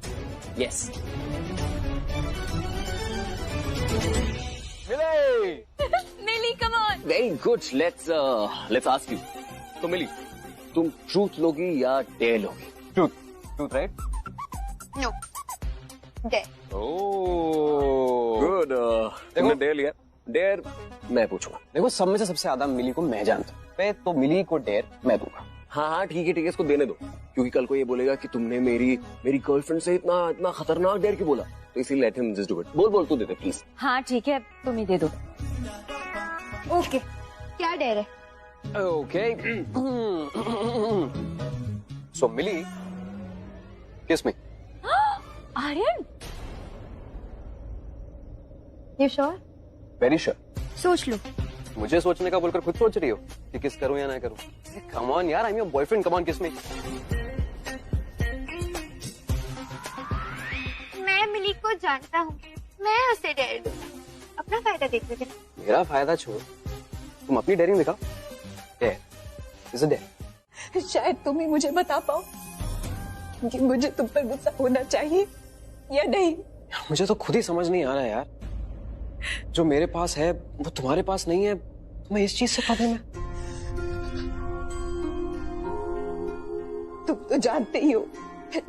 Speaker 1: Yes.
Speaker 6: Mili, come on.
Speaker 1: Very good, let's ask you. तो मिली, तुम ट्रूथ लोगी या डेयर लोगी?
Speaker 11: Truth right?
Speaker 7: No, dare.
Speaker 1: Good, तुमने डेयर लिया। डेयर मैं पूछूंगा।
Speaker 11: देखो, सब में से सबसे ज्यादा मिली को मैं जानता हूँ, तो मिली को डेयर मैं दूंगा।
Speaker 1: हाँ हाँ ठीक है, इसको देने दो, क्योंकि कल को ये बोलेगा कि तुमने मेरी गर्लफ्रेंड से इतना खतरनाक डेयर क्यों बोला, तो इसीलिए let him just do it. बोल तू दे दे प्लीज।
Speaker 6: हाँ ठीक है, तुम ही दे दो।
Speaker 7: ओके, क्या डेयर है?
Speaker 11: ओके सो मिली, किस में?
Speaker 6: Aryan,
Speaker 7: you sure?
Speaker 11: Very sure.
Speaker 7: सोच लो।
Speaker 11: मुझे सोचने का बोलकर खुद सोच रही हो कि किस करूं या ना करूं? कम ऑन यार, I am your boyfriend, come on किस में?
Speaker 7: मैं मिली को जानता हूँ, मैं उसे डेयर दूँ। अपना फायदा देख लेते।
Speaker 11: मेरा फायदा छोड़, तुम अपनी डेयरिंग दिखाओ।
Speaker 8: शायद तुम ही मुझे बता पाओ कि मुझे तुम पर गुस्सा होना चाहिए या नहीं।
Speaker 11: मुझे तो खुद ही समझ नहीं आ रहा है यार, जो मेरे पास है वो तुम्हारे पास नहीं है, मैं इस चीज से प्रॉब्लम है।
Speaker 8: तुम तो जानते ही हो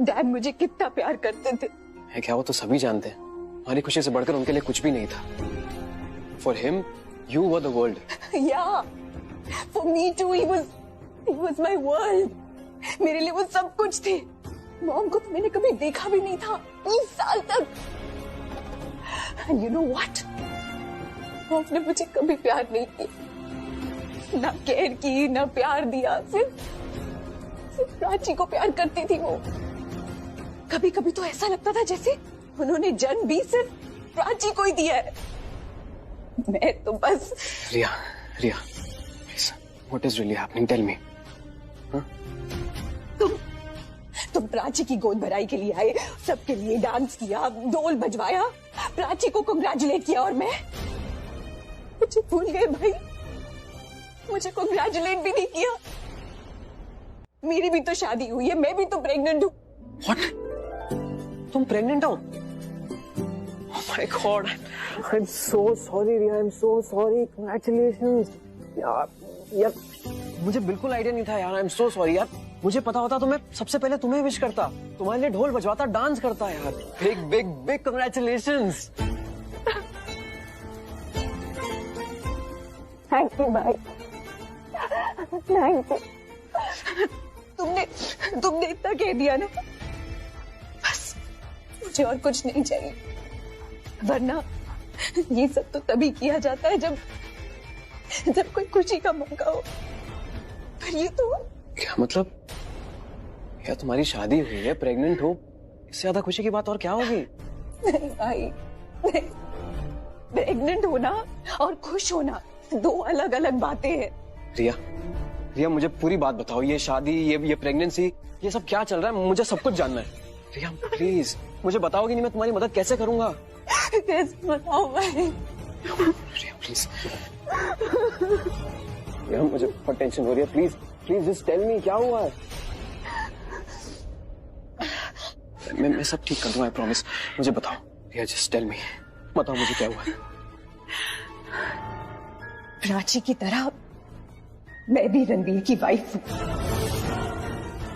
Speaker 8: डैड मुझे कितना प्यार करते थे।
Speaker 11: है क्या, वो तो सभी जानते हैं, हमारी खुशी से बढ़कर उनके लिए कुछ भी नहीं था। For him you were the world.
Speaker 8: या for me too, he was my world. मेरे लिए वो सब कुछ थे। मॉम को तो मैंने कभी देखा भी नहीं था 20 साल तक। And you know what? उसने मुझे कभी प्यार नहीं किया, ना केयर की, ना प्यार दिया, सिर्फ प्राची को प्यार करती थी वो। कभी कभी तो ऐसा लगता था जैसे उन्होंने जन्म भी सिर्फ प्राची को ही दिया है। मैं तो बस।
Speaker 11: रिया, what is really happening? Tell me.
Speaker 8: तुम प्राची की गोद भराई के लिए आए, सबके लिए डांस किया, ढोल बजवाया, प्राची को कांग्रेचुलेट किया, और मैं मुझे भूल गए भाई, मुझे कांग्रेचुलेट भी नहीं किया। मेरी भी तो शादी हुई है, मैं भी तो प्रेग्नेंट हूँ।
Speaker 11: What? तुम प्रेग्नेंट हो? Oh my God! I'm so sorry, Riya. I'm so sorry. Congratulations. यार मुझे बिल्कुल आइडिया नहीं था यार। आई एम सो सॉरी यार, मुझे पता होता तो मैं सबसे पहले तुम्हें विश करता, तुम्हारे लिए ढोल बजवाता, डांस करता यार। Big big big congratulations.
Speaker 8: Thank you भाई, थैंक यू। तुमने इतना कह दिया ना, बस मुझे और कुछ नहीं चाहिए। वरना ये सब तो तभी किया जाता है जब कोई खुशी का मौका हो। पर ये तो
Speaker 11: क्या मतलब, क्या तुम्हारी शादी हुई है, प्रेग्नेंट हो, इससे ज्यादा खुशी की बात और क्या होगी?
Speaker 8: नहीं भाई, प्रेग्नेंट होना और खुश होना दो अलग अलग बातें हैं।
Speaker 11: रिया मुझे पूरी बात बताओ, ये शादी, ये प्रेगनेंसी, ये सब क्या चल रहा है? मुझे सब कुछ जानना है। रिया प्लीज मुझे बताओगी नहीं, मैं तुम्हारी मदद कैसे करूंगा?
Speaker 8: कैसे बताओ भाई?
Speaker 11: रिया प्लीज, रिया मुझे बहुत टेंशन हो रही है, प्लीज जस्ट टेल मी क्या हुआ है। मैं सब ठीक कर दूंगा, आई प्रॉमिस। मुझे बताओ रिया, जस्ट टेल मी, बताओ मुझे क्या हुआ है।
Speaker 8: प्राची की तरह मैं भी रणबीर की वाइफ हूँ।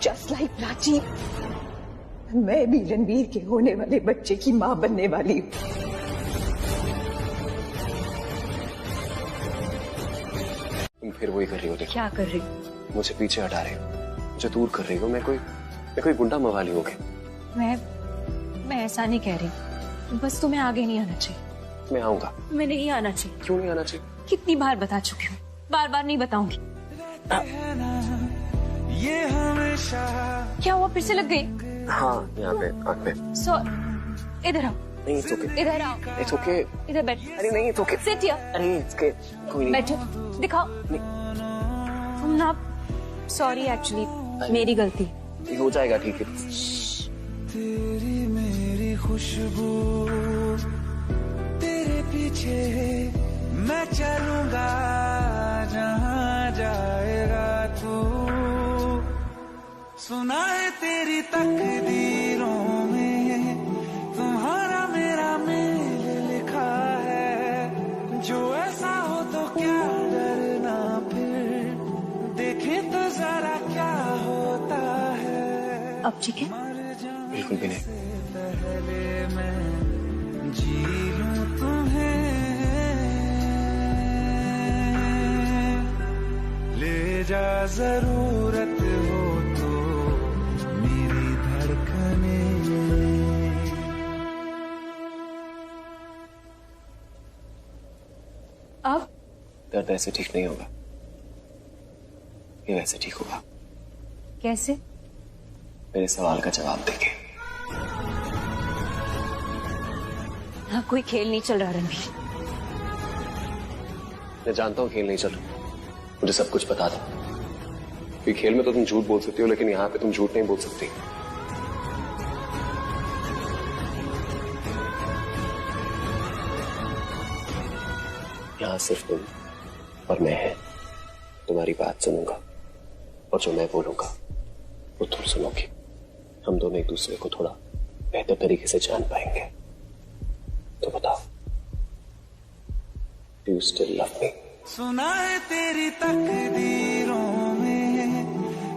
Speaker 8: जस्ट लाइक प्राची, मैं भी रणबीर के होने वाले बच्चे की माँ बनने वाली हूँ।
Speaker 1: तुम फिर वही कर रही हो।
Speaker 6: क्या कर रही?
Speaker 1: मुझे पीछे हटा रही हो, मुझे दूर कर रही हो। मैं कोई गुंडा मवाली हो गई।
Speaker 6: मैं ऐसा नहीं कह रही, बस तुम्हें आगे नहीं आना चाहिए।
Speaker 1: मैं आऊंगा।
Speaker 6: मैं नहीं आना चाहिए।
Speaker 1: क्यों नहीं आना चाहिए?
Speaker 6: कितनी बार बता चुकी हूँ, बार बार नहीं बताऊंगी।
Speaker 14: ये हमेशा।
Speaker 6: क्या हुआ, फिर से लग गई?
Speaker 1: हाँ, यहाँ पे आँख पे।
Speaker 6: इधर आओ।
Speaker 11: नहीं इट्स ओके,
Speaker 6: इधर आओ,
Speaker 11: इट्स ओके,
Speaker 6: इधर बैठ।
Speaker 11: अरे नहीं इट्स ओके,
Speaker 6: सिट हियर,
Speaker 11: अरे इट्स ओके, कोई नहीं,
Speaker 6: बैठो, दिखाओ। हम ना सॉरी, एक्चुअली मेरी गलती।
Speaker 11: हो जाएगा ठीक है।
Speaker 14: तेरी मेरी खुशबू, तेरे पीछे मैं चलूंगा जहां जाएगा तू। सुना है तेरी तकदीरों में तुम्हारा मेरा मेल लिखा है। जो ऐसा हो तो क्या डरना, फिर देखे तो जरा क्या होता है।
Speaker 6: अब ठीक है?
Speaker 11: बिल्कुल भी नहीं।
Speaker 14: पहले मैं जी लूं तुम्हें, ले जा जरूरत हो तो मेरी धड़कने।
Speaker 6: अब
Speaker 11: दर्द ऐसे ठीक नहीं होगा, ये वैसे ठीक होगा।
Speaker 6: कैसे?
Speaker 11: मेरे सवाल का जवाब देंगे।
Speaker 6: हाँ, कोई खेल नहीं चल रहा रणबीर।
Speaker 11: मैं जानता हूँ खेल नहीं चल रहा, मुझे सब कुछ बता दो। क्योंकि खेल में तो तुम झूठ बोल सकती हो, लेकिन यहाँ पे तुम झूठ नहीं बोल सकती। यहाँ सिर्फ तुम और मैं है। तुम्हारी बात सुनूंगा और जो मैं बोलूंगा वो तुम सुनोगी। हम दोनों एक दूसरे को थोड़ा बेहतर तरीके से जान पाएंगे। तो बताओ, do you still love me?
Speaker 14: सुना है तेरी तकदीरों में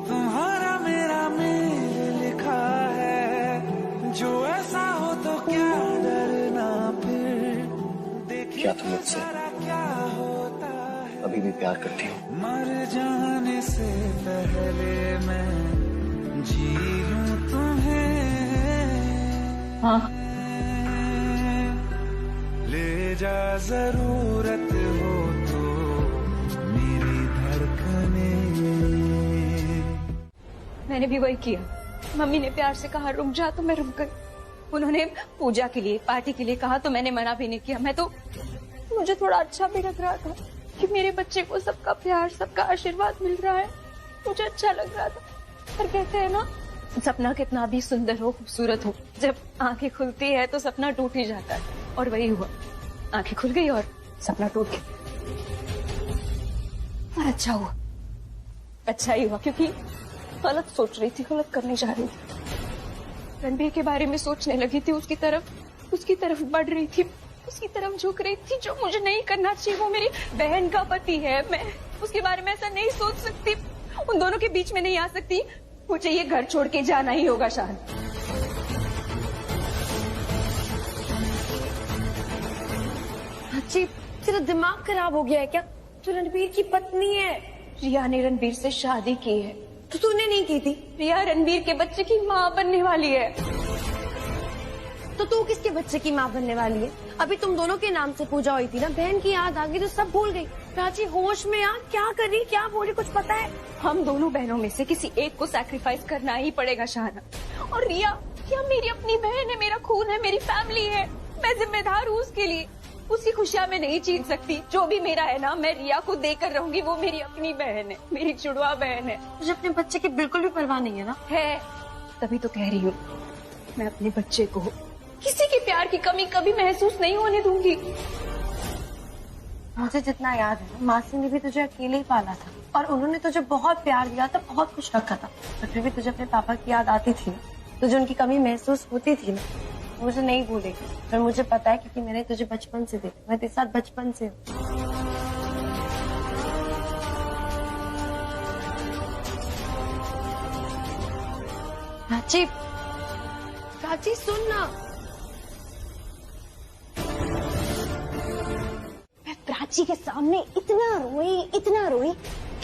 Speaker 14: तुम्हारा मेरा मेल लिखा है। जो ऐसा हो तो क्या डरना, फिर देखे
Speaker 11: क्या तुम मुझसे
Speaker 14: क्या होता है।
Speaker 11: अभी भी प्यार करती हो?
Speaker 14: मर जाने से पहले मैं जी लूं तुम्हें।
Speaker 6: हाँ।
Speaker 14: ले जा जरूरत हो तो मेरी धड़कने।
Speaker 6: मैंने भी वही किया। मम्मी ने प्यार से कहा रुक जा, तो मैं रुक गई। उन्होंने पूजा के लिए, पार्टी के लिए कहा तो मैंने मना भी नहीं किया। मुझे थोड़ा अच्छा भी लग रहा था कि मेरे बच्चे को सबका प्यार, सबका आशीर्वाद मिल रहा है। मुझे अच्छा लग रहा था। पर कहते हैं ना, सपना कितना भी सुंदर हो, खूबसूरत हो, जब आंखें खुलती है तो सपना टूट ही जाता है। और वही हुआ, आंखें खुल गई और सपना टूट गया। और अच्छा हुआ, अच्छा ही हुआ, क्योंकि गलत सोच रही थी, गलत करने जा रही थी। रणबीर के बारे में सोचने लगी थी, उसकी तरफ बढ़ रही थी, उसकी तरफ झुक रही थी, जो मुझे नहीं करना चाहिए। वो मेरी बहन का पति है, मैं उसके बारे में ऐसा नहीं सोच सकती, उन दोनों के बीच में नहीं आ सकती। मुझे ये घर छोड़ के जाना ही होगा शान।
Speaker 7: अच्छी, तेरा दिमाग खराब हो गया है क्या? तू रणबीर की पत्नी है।
Speaker 6: रिया ने रणबीर से शादी की है।
Speaker 7: तो तूने नहीं की थी?
Speaker 6: रिया रणबीर के बच्चे की माँ बनने वाली है।
Speaker 7: तो तू किसके बच्चे की माँ बनने वाली है? अभी तुम दोनों के नाम से पूजा हुई थी ना, बहन की याद आ गई तो सब भूल गई। प्राची होश में आ, क्या कर रही, क्या बोल रही, कुछ पता है?
Speaker 6: हम दोनों बहनों में से किसी एक को सैक्रिफाइस करना ही पड़ेगा शाहना। और रिया मेरी अपनी बहन है, मेरा खून है, मेरी फैमिली है, मैं जिम्मेदार हूँ उसके लिए। उसकी खुशियाँ मैं नहीं छीन सकती। जो भी मेरा है ना, मैं रिया को देकर रहूंगी। वो मेरी अपनी बहन है, मेरी जुड़वा बहन है।
Speaker 7: मुझे अपने बच्चे की बिल्कुल भी परवाह नहीं है ना?
Speaker 6: है, तभी तो कह रही हूँ, मैं अपने बच्चे को किसी के प्यार की कमी कभी महसूस नहीं होने दूंगी।
Speaker 7: मुझे जितना याद है, मासी ने भी तुझे अकेले ही पाला था और उन्होंने तुझे बहुत प्यार दिया था, बहुत खुश रखा था। पर फिर भी तुझे अपने पापा की याद आती थी, तुझे उनकी कमी महसूस होती थी ना। मुझे नहीं भूलेगी, पर मुझे पता है क्योंकि मैंने तुझे बचपन से देखा, मैं तेरे साथ बचपन से हूँ। प्राची, प्राची सुन ना।
Speaker 8: मैं प्राची के सामने इतना रोई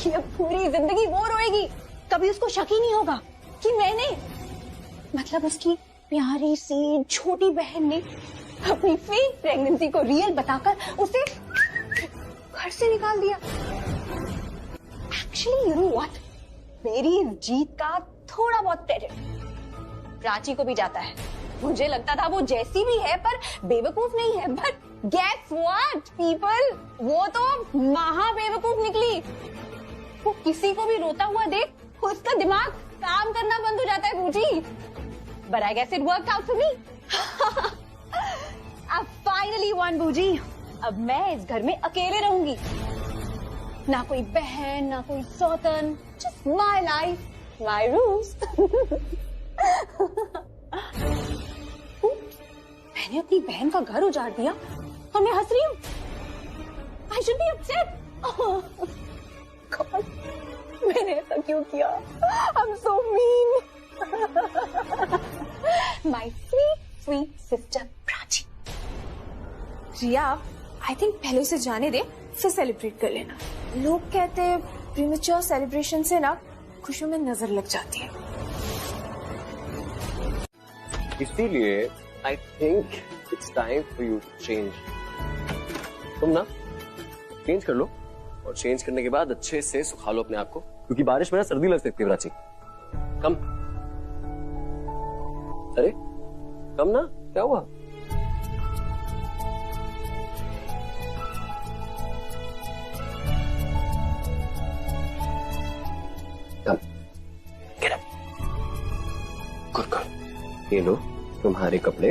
Speaker 8: कि अब पूरी जिंदगी वो रोएगी। कभी उसको शक ही नहीं होगा कि मैंने, मतलब उसकी प्यारी सी छोटी बहन ने अपनी फेक प्रेगनेंसी को रियल बताकर उसे घर से निकाल दिया। एक्चुअली यू नो व्हाट, मेरी जीत का थोड़ा बहुत क्रेडिट प्राची को भी जाता है। मुझे लगता था वो जैसी भी है पर बेवकूफ नहीं है, बट गेस व्हाट पीपल, वो तो महा बेवकूफ निकली। वो किसी को भी रोता हुआ देख उसका दिमाग काम करना बंद हो जाता है बूजी। But I guess it worked out for me. I finally won बूजी। अब मैं इस घर में अकेले रहूंगी, ना कोई बहन ना कोई सौतन, just my life, my rules। मैंने अपनी बहन का घर उजाड़ दिया और मैं हंस रही हूँ। I should be upset। God, मैंने ऐसा क्यों किया? I'm so mean। My sweet, sweet sister Prachi.
Speaker 15: Riya, I think पहले उसे जाने दे, फिर सेलिब्रेट कर लेना। लोग कहते हैं प्रीमेच्योर सेलिब्रेशन से ना खुशियों में नजर लग जाती है।
Speaker 1: इसीलिए I think it's time for you to change. तुम ना चेंज कर लो और चेंज करने के बाद अच्छे से सुखा लो अपने आप को, क्योंकि बारिश में ना सर्दी लग सकती है प्राची। कम, अरे कम ना, क्या हुआ? कम, गेट अप, गुड। ये लो तुम्हारे कपड़े,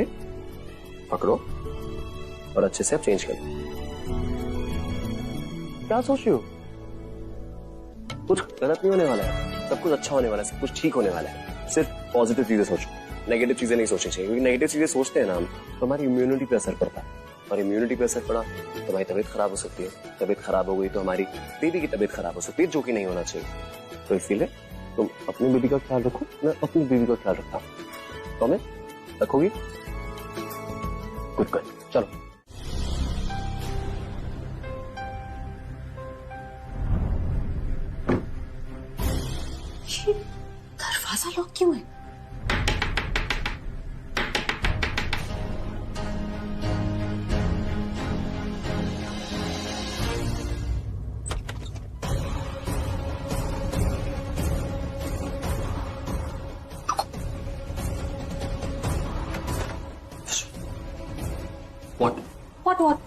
Speaker 1: पकड़ो और अच्छे से अब चेंज करो। क्या सोच रही हो? कुछ गलत नहीं होने वाला है, सब कुछ अच्छा होने वाला है, सब कुछ ठीक होने वाला है। सिर्फ पॉजिटिव चीजें सोचो, नेगेटिव चीजें नहीं सोचनी चाहिए, क्योंकि नेगेटिव चीजें सोचते हैं ना हम तो हमारी इम्यूनिटी पे असर पड़ता है, और इम्यूनिटी पे असर पड़ा तो हमारी तबीयत खराब हो सकती है, तबीयत खराब हो गई तो हमारी बेबी की तबीयत खराब हो सकती है, जो कि नहीं होना चाहिए। तो इसीलिए तुम अपनी बेबी का ख्याल रखो, मैं अपनी बेबी का ख्याल रखता हूँ। तो मैं रखोगी? गुड गुड, चलो।
Speaker 8: दरवाजा लॉक क्यों है? What?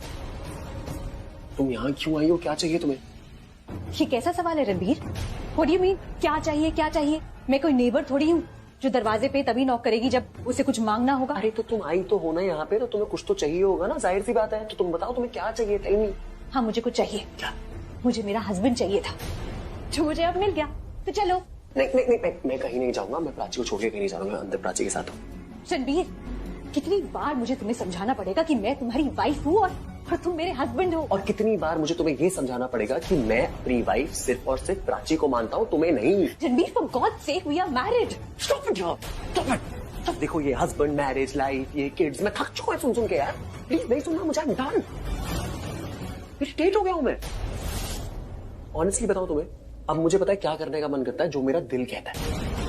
Speaker 1: तुम यहाँ क्यों आई हो? क्या चाहिए तुम्हें?
Speaker 8: ये कैसा सवाल है Ranbir? What do you mean? क्या चाहिए क्या चाहिए? मैं कोई नेबर थोड़ी हूँ जो दरवाजे पे तभी नॉक करेगी जब उसे कुछ मांगना होगा।
Speaker 1: अरे तो तुम आई तो हो ना यहाँ पे, तो तुम्हें कुछ तो चाहिए होगा ना, जाहिर सी बात है। तो तुम बताओ तुम्हें क्या चाहिए? Tell me.
Speaker 8: हाँ, मुझे कुछ चाहिए।
Speaker 1: क्या?
Speaker 8: मुझे मेरा हस्बैंड चाहिए था जो मुझे अब मिल गया, तो चलो।
Speaker 1: नहीं, मैं कहीं नहीं जाऊंगा, मैं प्राची को छोड़ के कहीं नहीं जाऊंगा, मैं अंदर प्राची के साथ हूँ।
Speaker 8: रणबीर, कितनी बार मुझे तुम्हें समझाना पड़ेगा कि मैं तुम्हारी वाइफ हूँ और तुम मेरे हस्बैंड हो?
Speaker 1: और कितनी बार मुझे तुम्हें ये समझाना पड़ेगा कि मैं अपनी वाइफ सिर्फ और सिर्फ प्राची को मानता हूँ, तुम्हें नहीं।
Speaker 8: Ranbir, for God sake we are married.
Speaker 1: Stop it job, stop it. अब देखो ये हस्बैंड, मैरिज लाइफ, ये किड्स, मैं थक चुका है सुन के यार। प्लीज नहीं सुनना मुझे, I'm done। इरिटेट हो गया हूँ मैं। ऑनेस्टली बताऊं तुम्हें, अब मुझे पता है क्या करने का मन करता है, जो मेरा दिल कहता है।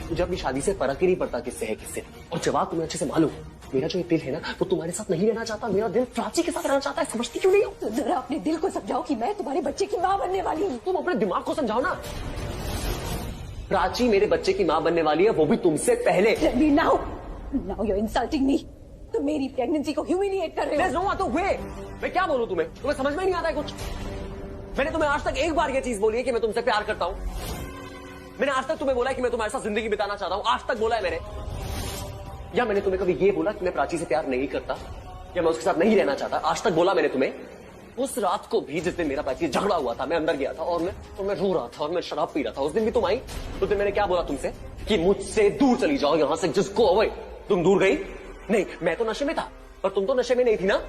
Speaker 1: मुझे अपनी शादी से फर्क ही नहीं पड़ता किससे है किससे। और जवाब तुम्हें अच्छे से मालूम, मेरा जो ये दिल है ना वो तुम्हारे साथ नहीं रहना चाहता, मेरा दिल प्राची के साथ रहना चाहता है। समझती क्यों नहीं हो?
Speaker 8: तो जरा अपने दिल को समझाओ कि मैं तुम्हारे बच्चे की माँ बनने वाली हूँ।
Speaker 1: तुम अपने दिमाग को समझाओ ना। प्राची मेरे बच्चे की माँ बनने वाली है, वो भी तुमसे पहले।
Speaker 8: Now you insulting me. तुम मेरी प्रेगनेंसी को ह्यूमिलिएट कर रहे हो।
Speaker 1: मैं क्या बोलूं तुम्हें समझ में नहीं आता है कुछ? मैंने तुम्हें आज तक एक बार ये चीज बोली है कि मैं तुमसे प्यार करता हूँ? मैंने आज तक तुम्हें बोला है कि मैं तुम्हारे साथ जिंदगी बिताना चाहता हूँ? आज तक बोला है मैंने? या मैंने तुम्हें कभी ये बोला कि मैं प्राची से प्यार नहीं करता या मैं उसके साथ नहीं रहना चाहता? आज तक बोला मैंने तुम्हें? उस रात को भी जिस दिन मेरा प्राची झगड़ा हुआ था, मैं अंदर गया था और मैं रो रहा था और मैं शराब पी रहा था, उस दिन भी तुम आई। उस दिन मैंने क्या बोला तुमसे कि मुझसे दूर चली जाओ यहां से, जस्ट गो अवे। तुम दूर गई नहीं, मैं तो नशे में था पर तुम तो नशे में नहीं थी ना।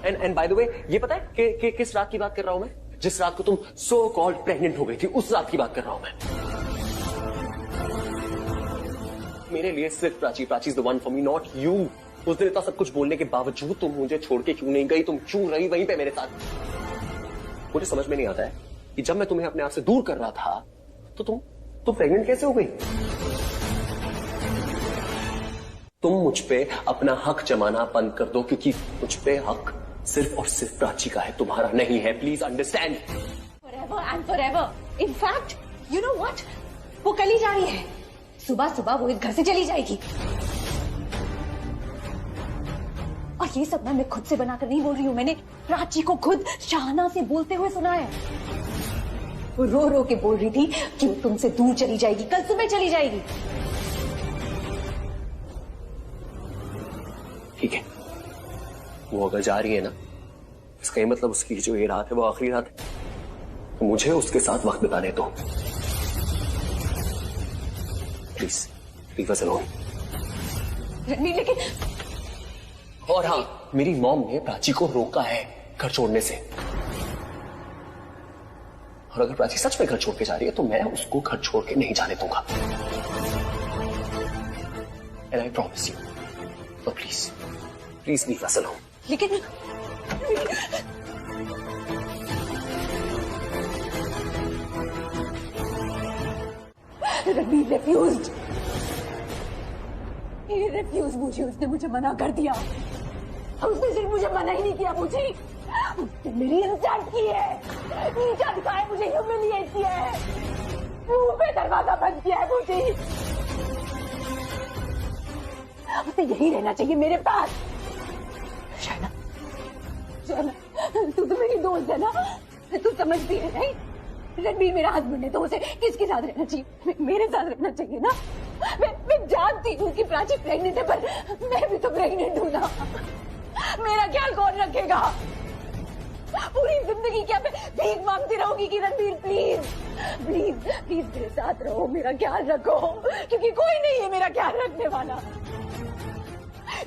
Speaker 1: एंड बाय द वे, ये पता है कि किस रात की बात कर रहा हूं मैं? जिस रात को तुम सो कॉल्ड प्रेग्नेंट हो गई थी, उस रात की बात कर रहा हूं मैं। मेरे लिए सिर्फ Prachi is the one for me, not you. उस दिन इतना सब कुछ बोलने के बावजूद तुम मुझे छोड़ के क्यों नहीं गई? तुम क्यों रही वहीं पे मेरे साथ? मुझे समझ में नहीं आता है कि जब मैं तुम्हें अपने आप से दूर कर रहा था तो तुम प्रेग्नेंट कैसे हो गई? तुम मुझ पे अपना हक जमाना बंद कर दो, क्योंकि मुझ पे हक सिर्फ और सिर्फ प्राची का है, तुम्हारा नहीं है। Please understand.
Speaker 8: Forever and forever. In fact, you know what? वो कल ही जा रही है। सुबह सुबह वो इस घर से चली जाएगी।
Speaker 5: और ये सब ना मैं खुद से बनाकर नहीं बोल रही हूँ, मैंने प्राची को खुद शाहना से बोलते हुए सुना है। वो रो रो के बोल रही थी कि वो तुमसे दूर चली जाएगी, कल सुबह चली जाएगी।
Speaker 1: ठीक है, वो अगर जा रही है ना, इसका ये मतलब उसकी जो ये रात है वो आखिरी रात है, तो मुझे उसके साथ वक्त बिताने दो। Please leave us alone.
Speaker 5: लेकिन
Speaker 1: और हाँ, मेरी मॉम ने प्राची को रोका है घर छोड़ने से, और अगर प्राची सच में घर छोड़ के जा रही है तो मैं उसको घर छोड़ के नहीं जाने दूंगा। एंड आई प्रॉमिस यू, तो please please leave us alone.
Speaker 5: लेकिन रणबीर रिफ्यूज्ड। He refused मुझे, उसने मुझे मना कर दिया। उसने सिर्फ मुझे मना ही नहीं किया, मुझे उसने मेरी इंसल्ट की है, नीचा दिखाया, मुझे ह्यूमिलिएट किया है, मुंह पे दरवाजा बंद किया है मुझे। उसे यही रहना चाहिए मेरे पास। शायना, तू तो मेरी दोस्त है ना, तू समझती है नहीं? रणबीर मेरा हस्बैंड है तो उसे किसके साथ रहना चाहिए? मेरे साथ रहना चाहिए ना। मैं जानती हूँ कि प्राची प्रेग्नेंट है, पर मैं भी तो प्रेग्नेंट हूँ ना। मेरा ख्याल कौन रखेगा? पूरी जिंदगी क्या मैं भीख मांगती रहूंगी कि रणबीर प्लीज प्लीज प्लीज मेरे साथ रहो, मेरा ख्याल रखो, क्योंकि कोई नहीं है मेरा ख्याल रखने वाला।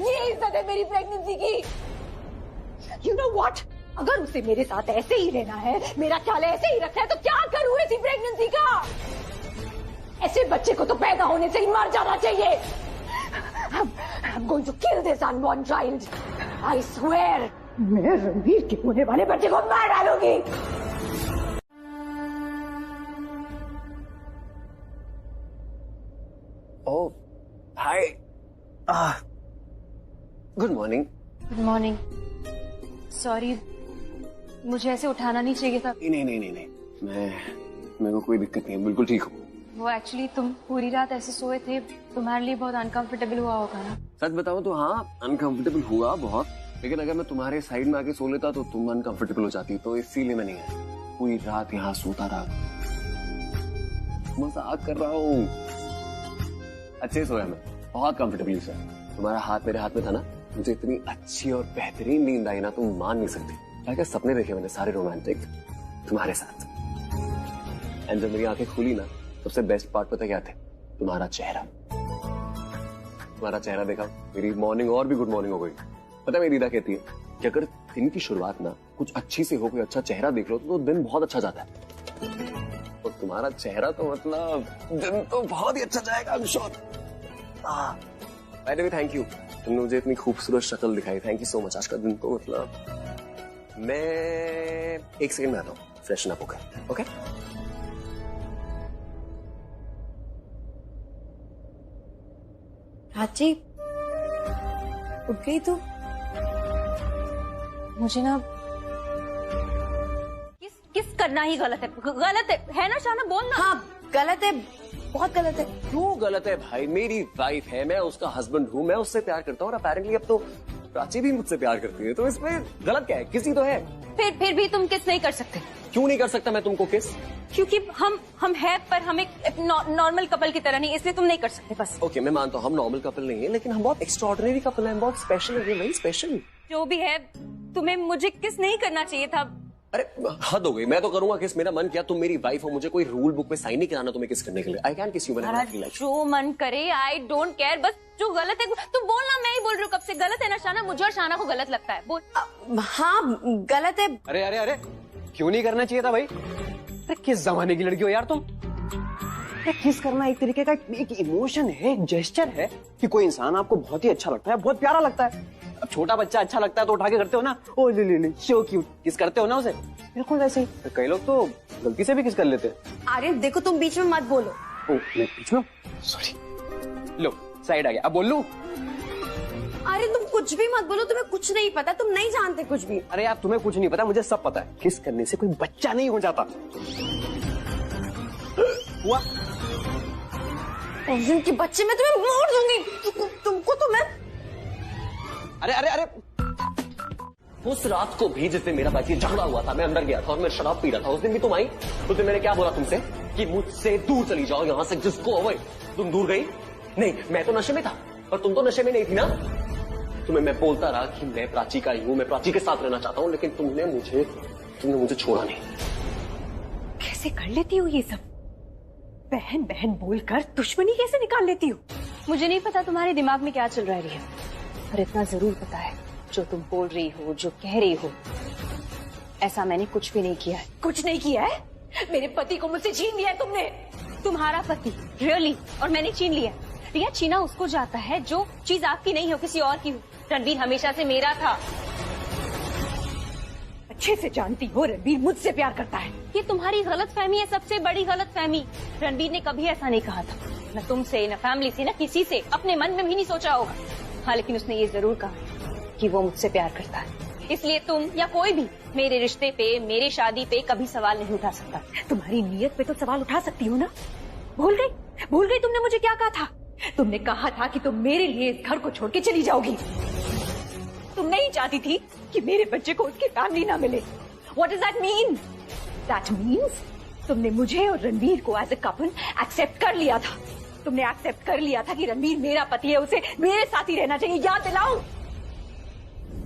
Speaker 5: ये इज्जत है मेरी प्रेगनेंसी की। यू नो व्हाट, अगर उसे मेरे साथ ऐसे ही रहना है, मेरा ख्याल ऐसे ही रखना है, तो क्या करूं ऐसी प्रेगनेंसी का? ऐसे बच्चे को तो पैदा होने से ही मर जाना चाहिए। I'm going to kill this unborn child. I swear. मैं रणबीर के होने वाले बच्चे को मार डालूंगी।
Speaker 1: Oh, hi. Good morning.
Speaker 6: Good morning. Sorry, मुझे ऐसे उठाना नहीं चाहिए था।
Speaker 1: नहीं, मेरे को कोई दिक्कत नहीं है, बिल्कुल ठीक हूँ।
Speaker 6: वो एक्चुअली तुम पूरी रात ऐसे सोए थे, तुम्हारे लिए बहुत अनकंफर्टेबल हुआ होगा ना?
Speaker 1: सच बताऊं तो हाँ, अनकंफर्टेबल हुआ बहुत, लेकिन अगर मैं तुम्हारे साइड में आके सो लेता तो तुम अनकंफर्टेबल हो जाती, तो इसीलिए मैं नहीं आया। पूरी रात यहाँ सोता रहा, मजाक कर रहा हूँ। अच्छे सोया मैं, बहुत कंफर्टेबली सोया। तुम्हारा हाथ मेरे हाथ में था ना, मुझे इतनी अच्छी और बेहतरीन नींद आई ना, तुम मान नहीं सकते। क्या सपने देखे मैंने सारे रोमांटिक तुम्हारे साथ। एंड जब मेरी आंखें खुली ना, सबसे बेस्ट पार्ट पता क्या थे? तुम्हारा चेहरा। तुम्हारा चेहरा देखा, मेरी मॉर्निंग और भी गुड मॉर्निंग हो गई। पता है मेरी रीदा कहती है कि अगर दिन की शुरुआत ना कुछ अच्छी से हो, कोई अच्छा चेहरा देख लो तो दिन बहुत अच्छा जाता है। और तुम्हारा चेहरा तो मतलब दिन तो बहुत ही अच्छा जाएगा, I'm sure। By the way, thank you, तुमने मुझे इतनी खूबसूरत शक्ल दिखाई। Thank you so much. आज का दिन तो मतलब मैं 1 सेकंड में आता हूँ, फ्रेशन अप होकर। ओके?
Speaker 7: प्राची, उठ गई तू?
Speaker 6: मुझे ना किस करना ही गलत है ना शाना? बोल ना।
Speaker 7: हाँ, गलत है, बहुत गलत है।
Speaker 1: क्यों गलत है भाई? मेरी वाइफ है, मैं उसका हस्बैंड हूँ, मैं उससे प्यार करता हूँ, और अपेरेंटली अब तो प्राची भी मुझसे प्यार करती है, तो इसमें गलत क्या है? किसी तो है।
Speaker 6: फिर भी तुम किस नहीं कर सकते?
Speaker 1: क्यों नहीं कर सकता मैं तुमको किस?
Speaker 6: क्योंकि हम हैं, पर हम एक नॉर्मल कपल की तरह नहीं, इसलिए तुम नहीं कर सकते बस।
Speaker 1: ओके, मैं मानता हूँ हम नॉर्मल कपल नहीं है, लेकिन हम बहुत एक्स्ट्राऑर्डिनरी कपल हैं, बहुत स्पेशल है, वेरी स्पेशल।
Speaker 6: जो भी है, तुम्हें मुझे किस नहीं करना चाहिए था।
Speaker 1: अरे हद हो गई, मैं तो करूंगा किस, मेरा मन किया। तुम मेरी वाइफ हो, मुझे कोई रूल बुक में साइन नहीं कराना तुम्हें किस करने के लिए। आई कैन किस यू व्हेनेवर।
Speaker 6: जो मन करे, आई डोंट केयर, बस जो गलत है तू बोलना। मैं ही बोल रही हूँ कब से, गलत है ना शाना? मुझे और शाना को गलत लगता है, बोल।
Speaker 7: हाँ, गलत है।
Speaker 11: अरे अरे अरे, क्यों नहीं करना चाहिए था भाई? अरे किस जमाने की लड़की हो यार तुम? किस करना एक तरीके का एक इमोशन है, एक जेस्चर है कि कोई इंसान आपको बहुत ही अच्छा लगता है, बहुत प्यारा लगता है। अब छोटा बच्चा अच्छा लगता है तो उठा के करते हो ना, ओ ले सो क्यूट, किस करते हो ना उसे, बिल्कुल वैसे ही। कई लोग तो गलती से भी किस कर लेते हैं।
Speaker 7: अरे देखो, तुम बीच में मत बोलो।
Speaker 11: ओ, मैं बीच में? सॉरी। लो साइड आ गया, अब बोल लूं?
Speaker 7: अरे तुम कुछ भी मत बोलो, तुम्हें कुछ नहीं पता, तुम नहीं जानते कुछ भी।
Speaker 11: अरे यार, तुम्हें कुछ नहीं पता, मुझे सब पता है। किस करने से कोई बच्चा नहीं हो जाता। हुआ
Speaker 7: के बच्चे मैं तुम्हें मोड़ दूंगी। तुमको तो मैं।
Speaker 11: अरे अरे अरे
Speaker 1: उस रात को भी जिस दिन मेरा बाकी झगड़ा हुआ था, मैं अंदर गया था और मैं शराब पी रहा था, उस दिन भी तुम आई। उस दिन मैंने क्या बोला तुमसे कि मुझसे दूर चली जाओ यहां से, जिसको अवॉइड। तुम दूर गई नहीं, मैं तो नशे में था और तुम तो नशे में नहीं थी ना। तुम्हें मैं बोलता रहा कि मैं प्राची का ही हूं, मैं प्राची के साथ रहना चाहता हूं, लेकिन तुमने मुझे छोड़ा नहीं।
Speaker 8: कैसे कर लेती हो ये सब? बहन बहन बोलकर दुश्मनी कैसे निकाल लेती हो?
Speaker 6: मुझे नहीं पता तुम्हारे दिमाग में क्या चल रहा है रिया, पर इतना जरूर पता है जो तुम बोल रही हो, जो कह रही हो, ऐसा मैंने कुछ भी नहीं किया है।
Speaker 8: कुछ नहीं किया है? मेरे पति को मुझसे छीन लिया है तुमने।
Speaker 6: तुम्हारा पति? रियली? और मैंने छीन लिया? रिया, छीना उसको जाता है जो चीज आपकी नहीं हो, किसी और की हो। रणबीर हमेशा से मेरा था।
Speaker 8: अच्छे से जानती हो रणबीर मुझसे प्यार करता है।
Speaker 6: ये तुम्हारी गलतफहमी है, सबसे बड़ी गलतफहमी। रणबीर ने कभी ऐसा नहीं कहा था, न तुमसे, न फैमिली से, न किसी से। अपने मन में भी नहीं सोचा होगा। हाँ, लेकिन उसने ये जरूर कहा कि वो मुझसे प्यार करता है। इसलिए तुम या कोई भी मेरे रिश्ते पे, मेरी शादी पे कभी सवाल नहीं उठा सकता।
Speaker 8: तुम्हारी नीयत पे तो सवाल उठा सकती हूँ ना। भूल गई तुमने मुझे क्या कहा था? तुमने कहा था कि तुम मेरे लिए इस घर को छोड़ के चली जाओगी। तुम नहीं चाहती थी कि मेरे बच्चे को उसकी फैमिली ना मिले। What does that mean? That means तुमने मुझे और रणबीर को एज ए कपल एक्सेप्ट कर लिया था। तुमने एक्सेप्ट कर लिया था कि रणबीर मेरा पति है, उसे मेरे साथ ही रहना चाहिए। याद दिलाओ।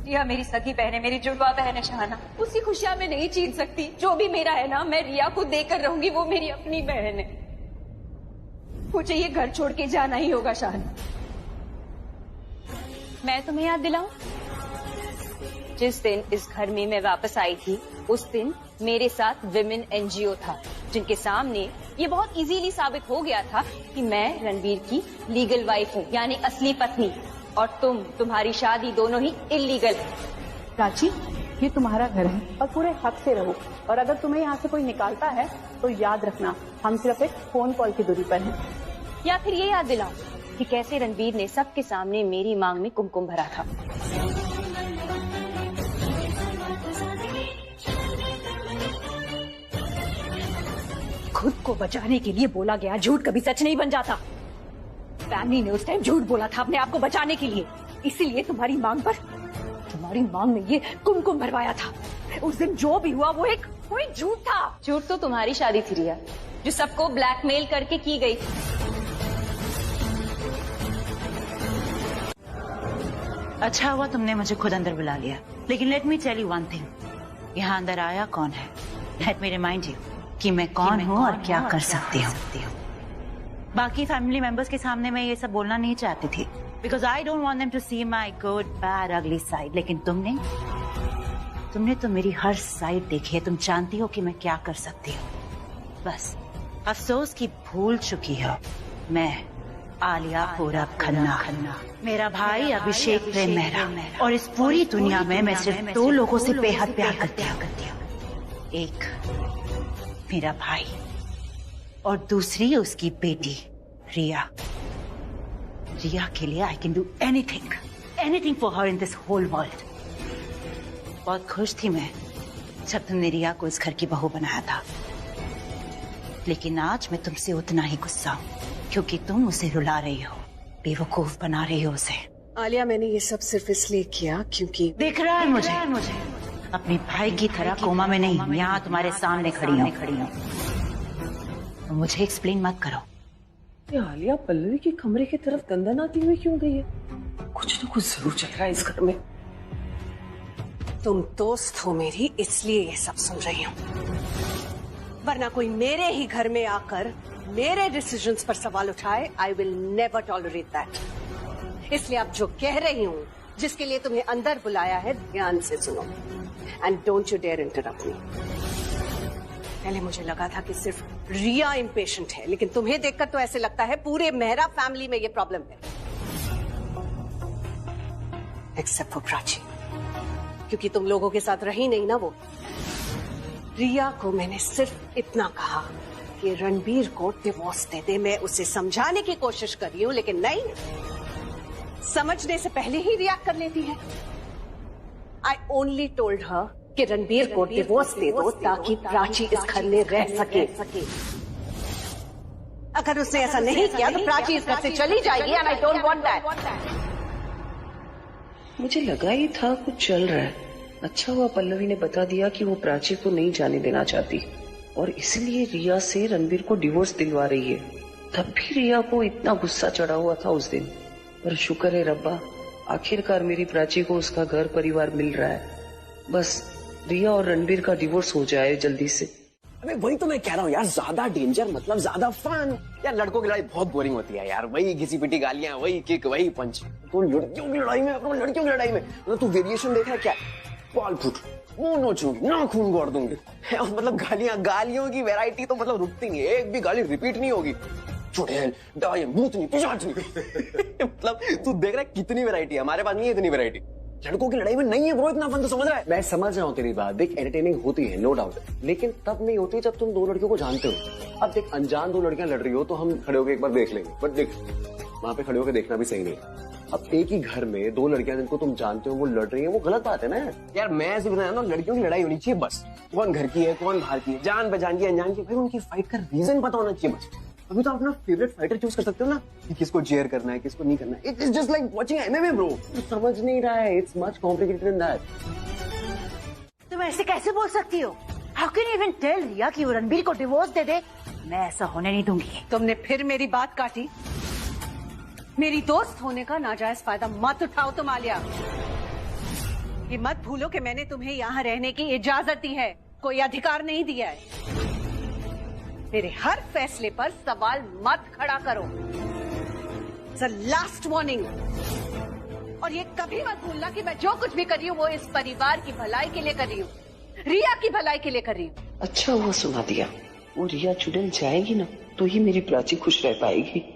Speaker 6: रिया मेरी सगी बहन है, मेरी जुड़वा बहन है शहाना। उसकी खुशियां मैं नहीं छीन सकती। जो भी मेरा है ना, मैं रिया को देकर रहूंगी। वो मेरी अपनी बहन है। मुझे ये घर छोड़ के जाना ही होगा शहाना। मैं तुम्हें याद दिलाऊं, जिस दिन इस घर में मैं वापस आई थी, उस दिन मेरे साथ विमेन एनजीओ था, जिनके सामने ये बहुत इजीली साबित हो गया था कि मैं रणबीर की लीगल वाइफ हूँ, यानी असली पत्नी। और तुम्हारी शादी दोनों ही इलीगल है।
Speaker 10: प्राची, ये तुम्हारा घर है और पूरे हक से रहो। और अगर तुम्हें यहाँ से कोई निकालता है तो याद रखना, हम सिर्फ एक फोन कॉल की दूरी पर हैं।
Speaker 6: या फिर ये याद दिलाओ कि कैसे रणबीर ने सबके सामने मेरी मांग में कुमकुम भरा था।
Speaker 8: खुद को बचाने के लिए बोला गया झूठ कभी सच नहीं बन जाता। फैमिली ने उस टाइम झूठ बोला था अपने आप को बचाने के लिए, इसीलिए तुम्हारी मांग में ये कुमकुम भरवाया था। उस दिन जो भी हुआ वो एक झूठ था।
Speaker 6: झूठ तो तुम्हारी शादी थी रिया, जो सबको ब्लैकमेल करके की गई थी।
Speaker 16: अच्छा हुआ तुमने मुझे खुद अंदर बुला लिया, लेकिन let me tell you one thing, यहाँ अंदर आया कौन है? लेट मी रिमाइंड यू कि मैं कौन हूँ और क्या कर सकती हूँ। बाकी फैमिली मेंबर्स के सामने मैं ये सब बोलना नहीं चाहती थी, because I don't want them to see my good bad ugly side. लेकिन तुमने तो मेरी हर साइड देखी है। तुम जानती हो कि मैं क्या कर सकती हूँ। बस अफसोस की भूल चुकी हो। मैं आलिया पूरब खन्ना, मेरा भाई अभिषेक प्रेम मेहरा, और इस पूरी दुनिया में मैं सिर्फ दो लोगों से बेहद प्यार करती हूँ। एक मेरा भाई और दूसरी उसकी बेटी रिया। रिया के लिए I can do anything for her in this whole world. बहुत खुश थी मैं जब तुमने रिया को इस घर की बहू बनाया था, लेकिन आज मैं तुमसे उतना ही गुस्सा हूँ, क्योंकि तुम उसे रुला रही हो, बेवकूफ बना रही हो उसे।
Speaker 4: आलिया, मैंने ये सब सिर्फ इसलिए किया क्योंकि
Speaker 16: दिख रहा है मुझे अपने भाई की तरह कोमा में नहीं, यहाँ तुम्हारे सामने खड़ी हूँ। मुझे एक्सप्लेन मत करो।
Speaker 4: ये आलिया पल्लवी के कमरे की तरफ दंदन आती हुई क्यों गई है? कुछ तो कुछ जरूर चल रहा है इस घर में। तुम दोस्त हो मेरी, इसलिए ये सब सुन रही हूँ, वरना कोई मेरे ही घर में आकर मेरे डिसीजंस पर सवाल उठाए, I will never tolerate that. इसलिए अब जो कह रही हूँ, जिसके लिए तुम्हें अंदर बुलाया है, ध्यान से सुनो and don't you dare interrupt me. पहले मुझे लगा था कि सिर्फ रिया इम्पेशेंट है, लेकिन तुम्हें देखकर तो ऐसे लगता है पूरे मेहरा फैमिली में ये प्रॉब्लम है, एक्सेप्ट फॉर प्राची, क्योंकि तुम लोगों के साथ रही नहीं ना वो। रिया को मैंने सिर्फ इतना कहा कि रणबीर को डिवोर्स दे दे। मैं उसे समझाने की कोशिश कर रही हूँ, लेकिन नहीं, समझने से पहले ही रिएक्ट कर लेती है। आई ओनली टोल्ड हर कि रणबीर को डिवोर्स दे दो ताकि प्राची इस घर में रह सके। अगर उसने ऐसा नहीं किया तो प्राची इस घर से चली जाएगी, and I don't want that. मुझे लगा ही था कुछ चल रहा है,
Speaker 17: अच्छा हुआ पल्लवी ने बता दिया कि वो प्राची को नहीं जाने देना चाहती और इसलिए रिया से रणबीर को डिवोर्स दिलवा रही है। तब भी रिया को इतना गुस्सा चढ़ा हुआ था उस दिन। पर शुक्र है रब्बा, आखिरकार मेरी प्राची को उसका घर परिवार मिल रहा है। बस रिया और रणबीर का डिवोर्स हो जाए जल्दी से।
Speaker 11: अबे वही तो मैं कह रहा हूँ यार, ज्यादा डेंजर मतलब ज्यादा फन। यार लड़कों की लड़ाई बहुत बोरिंग होती है यार, वही घिसी पिटी गालियां, वही किक, वही पंच। तो लड़कियों की लड़ाई में, अपना लड़कियों की लड़ाई में मतलब तू वेरिएशन देख रहा है क्या? बाल फूट, मुंह नोचूंगी, नाखून गाड़ दूंगी। मतलब गालियों की वैरायटी तो मतलब रुकती नहीं है, एक भी गाली रिपीट नहीं होगी। चुड़ैल, डायन, भूतनी, पिशाचनी। मतलब तू देख रहा है कितनी वैरायटी है, हमारे पास नहीं है इतनी वैरायटी। लड़कों की लड़ाई में नहीं है ब्रो इतना फन, तो समझ रहा है? मैं समझ रहा हूँ तेरी बात, देख एंटरटेनिंग होती है नो डाउट, लेकिन तब नहीं होती जब तुम दो लड़कियों को जानते हो। अब देख अनजान दो लड़कियां लड़ रही हो तो हम खड़े होकर एक बार देख लेंगे, बट देख वहां पे खड़े होकर देखना भी सही नहीं है। अब एक ही घर में दो लड़कियां जिनको तुम जानते हो वो लड़ रही है, वो गलत बात है ना यार। मैं ऐसे बताया ना, लड़कियों की लड़ाई होनी चाहिए बस, कौन घर की है कौन बाहर की है, जान पहचान की अनजान की, भाई उनकी फाइट का रीजन पता होना चाहिए बस। अभी तो अपना फेवरेट फाइटर चूज कर सकते हो ना कि किसको जेयर करना है किसको नहीं करना है। It is just like watching MMA bro, तू समझ नहीं रहा है, it's much complicated than that.
Speaker 16: तुम ऐसे कैसे बोल सकती हो? How can you even tell Riya कि वो रणबीर को डिवोर्स दे दे? मैं ऐसा होने नहीं दूंगी।
Speaker 10: तुमने फिर मेरी बात काटी। मेरी दोस्त होने का नाजायज फायदा मत उठाओ तुम आलिया। ये मत भूलो कि मैंने तुम्हें यहाँ रहने की इजाजत दी है, कोई अधिकार नहीं दिया है। मेरे हर फैसले पर सवाल मत खड़ा करो। It's a last warning. और ये कभी मत भूलना कि मैं जो कुछ भी कर रही हूँ वो इस परिवार की भलाई के लिए कर रही हूँ, रिया की भलाई के लिए कर रही हूँ।
Speaker 17: अच्छा हुआ सुना दिया। वो रिया चुड़ैल जाएगी ना तो ही मेरी प्राची खुश रह पाएगी।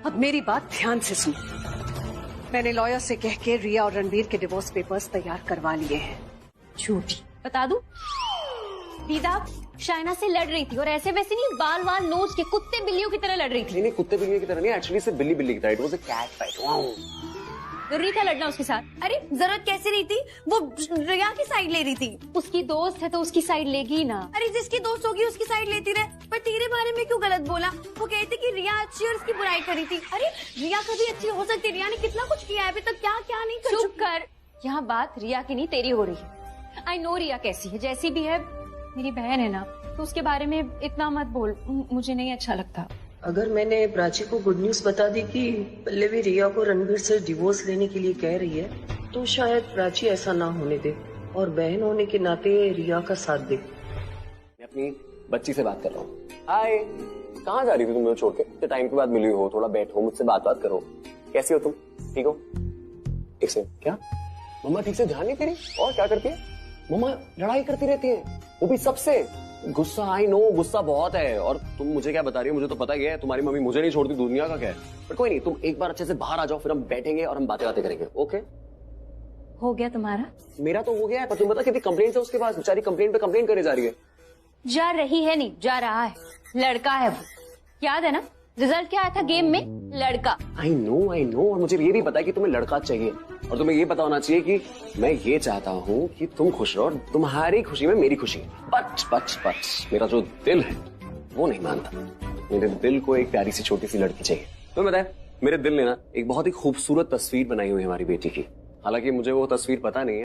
Speaker 10: अब मेरी बात ध्यान से सुनो। मैंने लॉयर से कह के रिया और रणबीर के डिवोर्स पेपर्स तैयार करवा लिए हैं।
Speaker 6: झूठी बता दूं, दीदा शाइना से लड़ रही थी और ऐसे वैसे नहीं, बाल वाल नोच के कुत्ते बिल्लियों की तरह लड़ रही थी।
Speaker 11: नहीं कुत्ते बिल्लियों की तरह नहीं, एक्चुअली से बिल्ली बिल्ली की तरह। It was a cat fight. Wow,
Speaker 6: जरूरी था लड़ना उसके साथ? अरे जरूरत कैसे रही थी? वो रिया की साइड ले रही थी। उसकी दोस्त है तो उसकी साइड लेगी ना। अरे जिसकी दोस्त होगी उसकी साइड लेती रहे। पर तेरे बारे में क्यों गलत बोला? वो कहते कि रिया अच्छी और उसकी बुराई करी थी। अरे रिया कभी अच्छी हो सकती? रिया ने कितना कुछ किया है अभी तक, क्या क्या नहीं कर। चुप कर, यहाँ बात रिया की नहीं तेरी हो रही है। आई नो रिया कैसी है, जैसी भी है मेरी बहन है ना, तो उसके बारे में इतना मत बोल, मुझे नहीं अच्छा लगता।
Speaker 17: अगर मैंने प्राची को गुड न्यूज बता दी कि पल्लवी रिया को रणबीर से डिवोर्स लेने के लिए कह रही है तो शायद प्राची ऐसा ना होने दे और बहन होने के नाते रिया का साथ दे।
Speaker 11: मैं अपनी बच्ची से बात कर रहा हूँ। हाय, कहाँ जा रही थी तुम मुझे छोड़ के? इतने टाइम के बाद मिली हो, थोड़ा बैठो मुझसे बात करो। कैसी हो तुम? ठीक हो? ठीक से क्या? मम्मा ठीक से ध्यान नहीं दे रही और क्या करती है? मम्मा लड़ाई करती रहती है, वो भी सबसे। गुस्सा, आई नो गुस्सा बहुत है। और तुम मुझे क्या बता रही हो? मुझे तो पता ही है तुम्हारी मम्मी मुझे नहीं छोड़ती, दुनिया का क्या है। पर कोई नहीं, तुम एक बार अच्छे से बाहर आ जाओ, फिर हम बैठेंगे और हम बातें करेंगे। ओके?
Speaker 6: हो गया तुम्हारा?
Speaker 11: मेरा तो हो गया है, पर तुम बता कितनी कंप्लेंट है उसके पास। बेचारी कंप्लेंट पे कंप्लेंट करे जा रही है।
Speaker 6: जा रही है नहीं, जा रहा है। लड़का है वो, याद है ना? रिजल्ट क्या आया था गेम में? लड़का।
Speaker 11: आई नो और मुझे ये भी पता है कि तुम्हें लड़का चाहिए और तुम्हें ये पता होना चाहिए कि मैं ये चाहता हूँ कि तुम खुश रहो और तुम्हारी खुशी में मेरी खुशी। बट मेरा जो दिल है वो नहीं मानता। मेरे दिल को एक प्यारी सी छोटी सी लड़की चाहिए। तुम्हें बताए मेरे दिल ने ना एक बहुत ही खूबसूरत तस्वीर बनाई हुई है हमारी बेटी की। हालांकि मुझे वो तस्वीर पता नहीं है।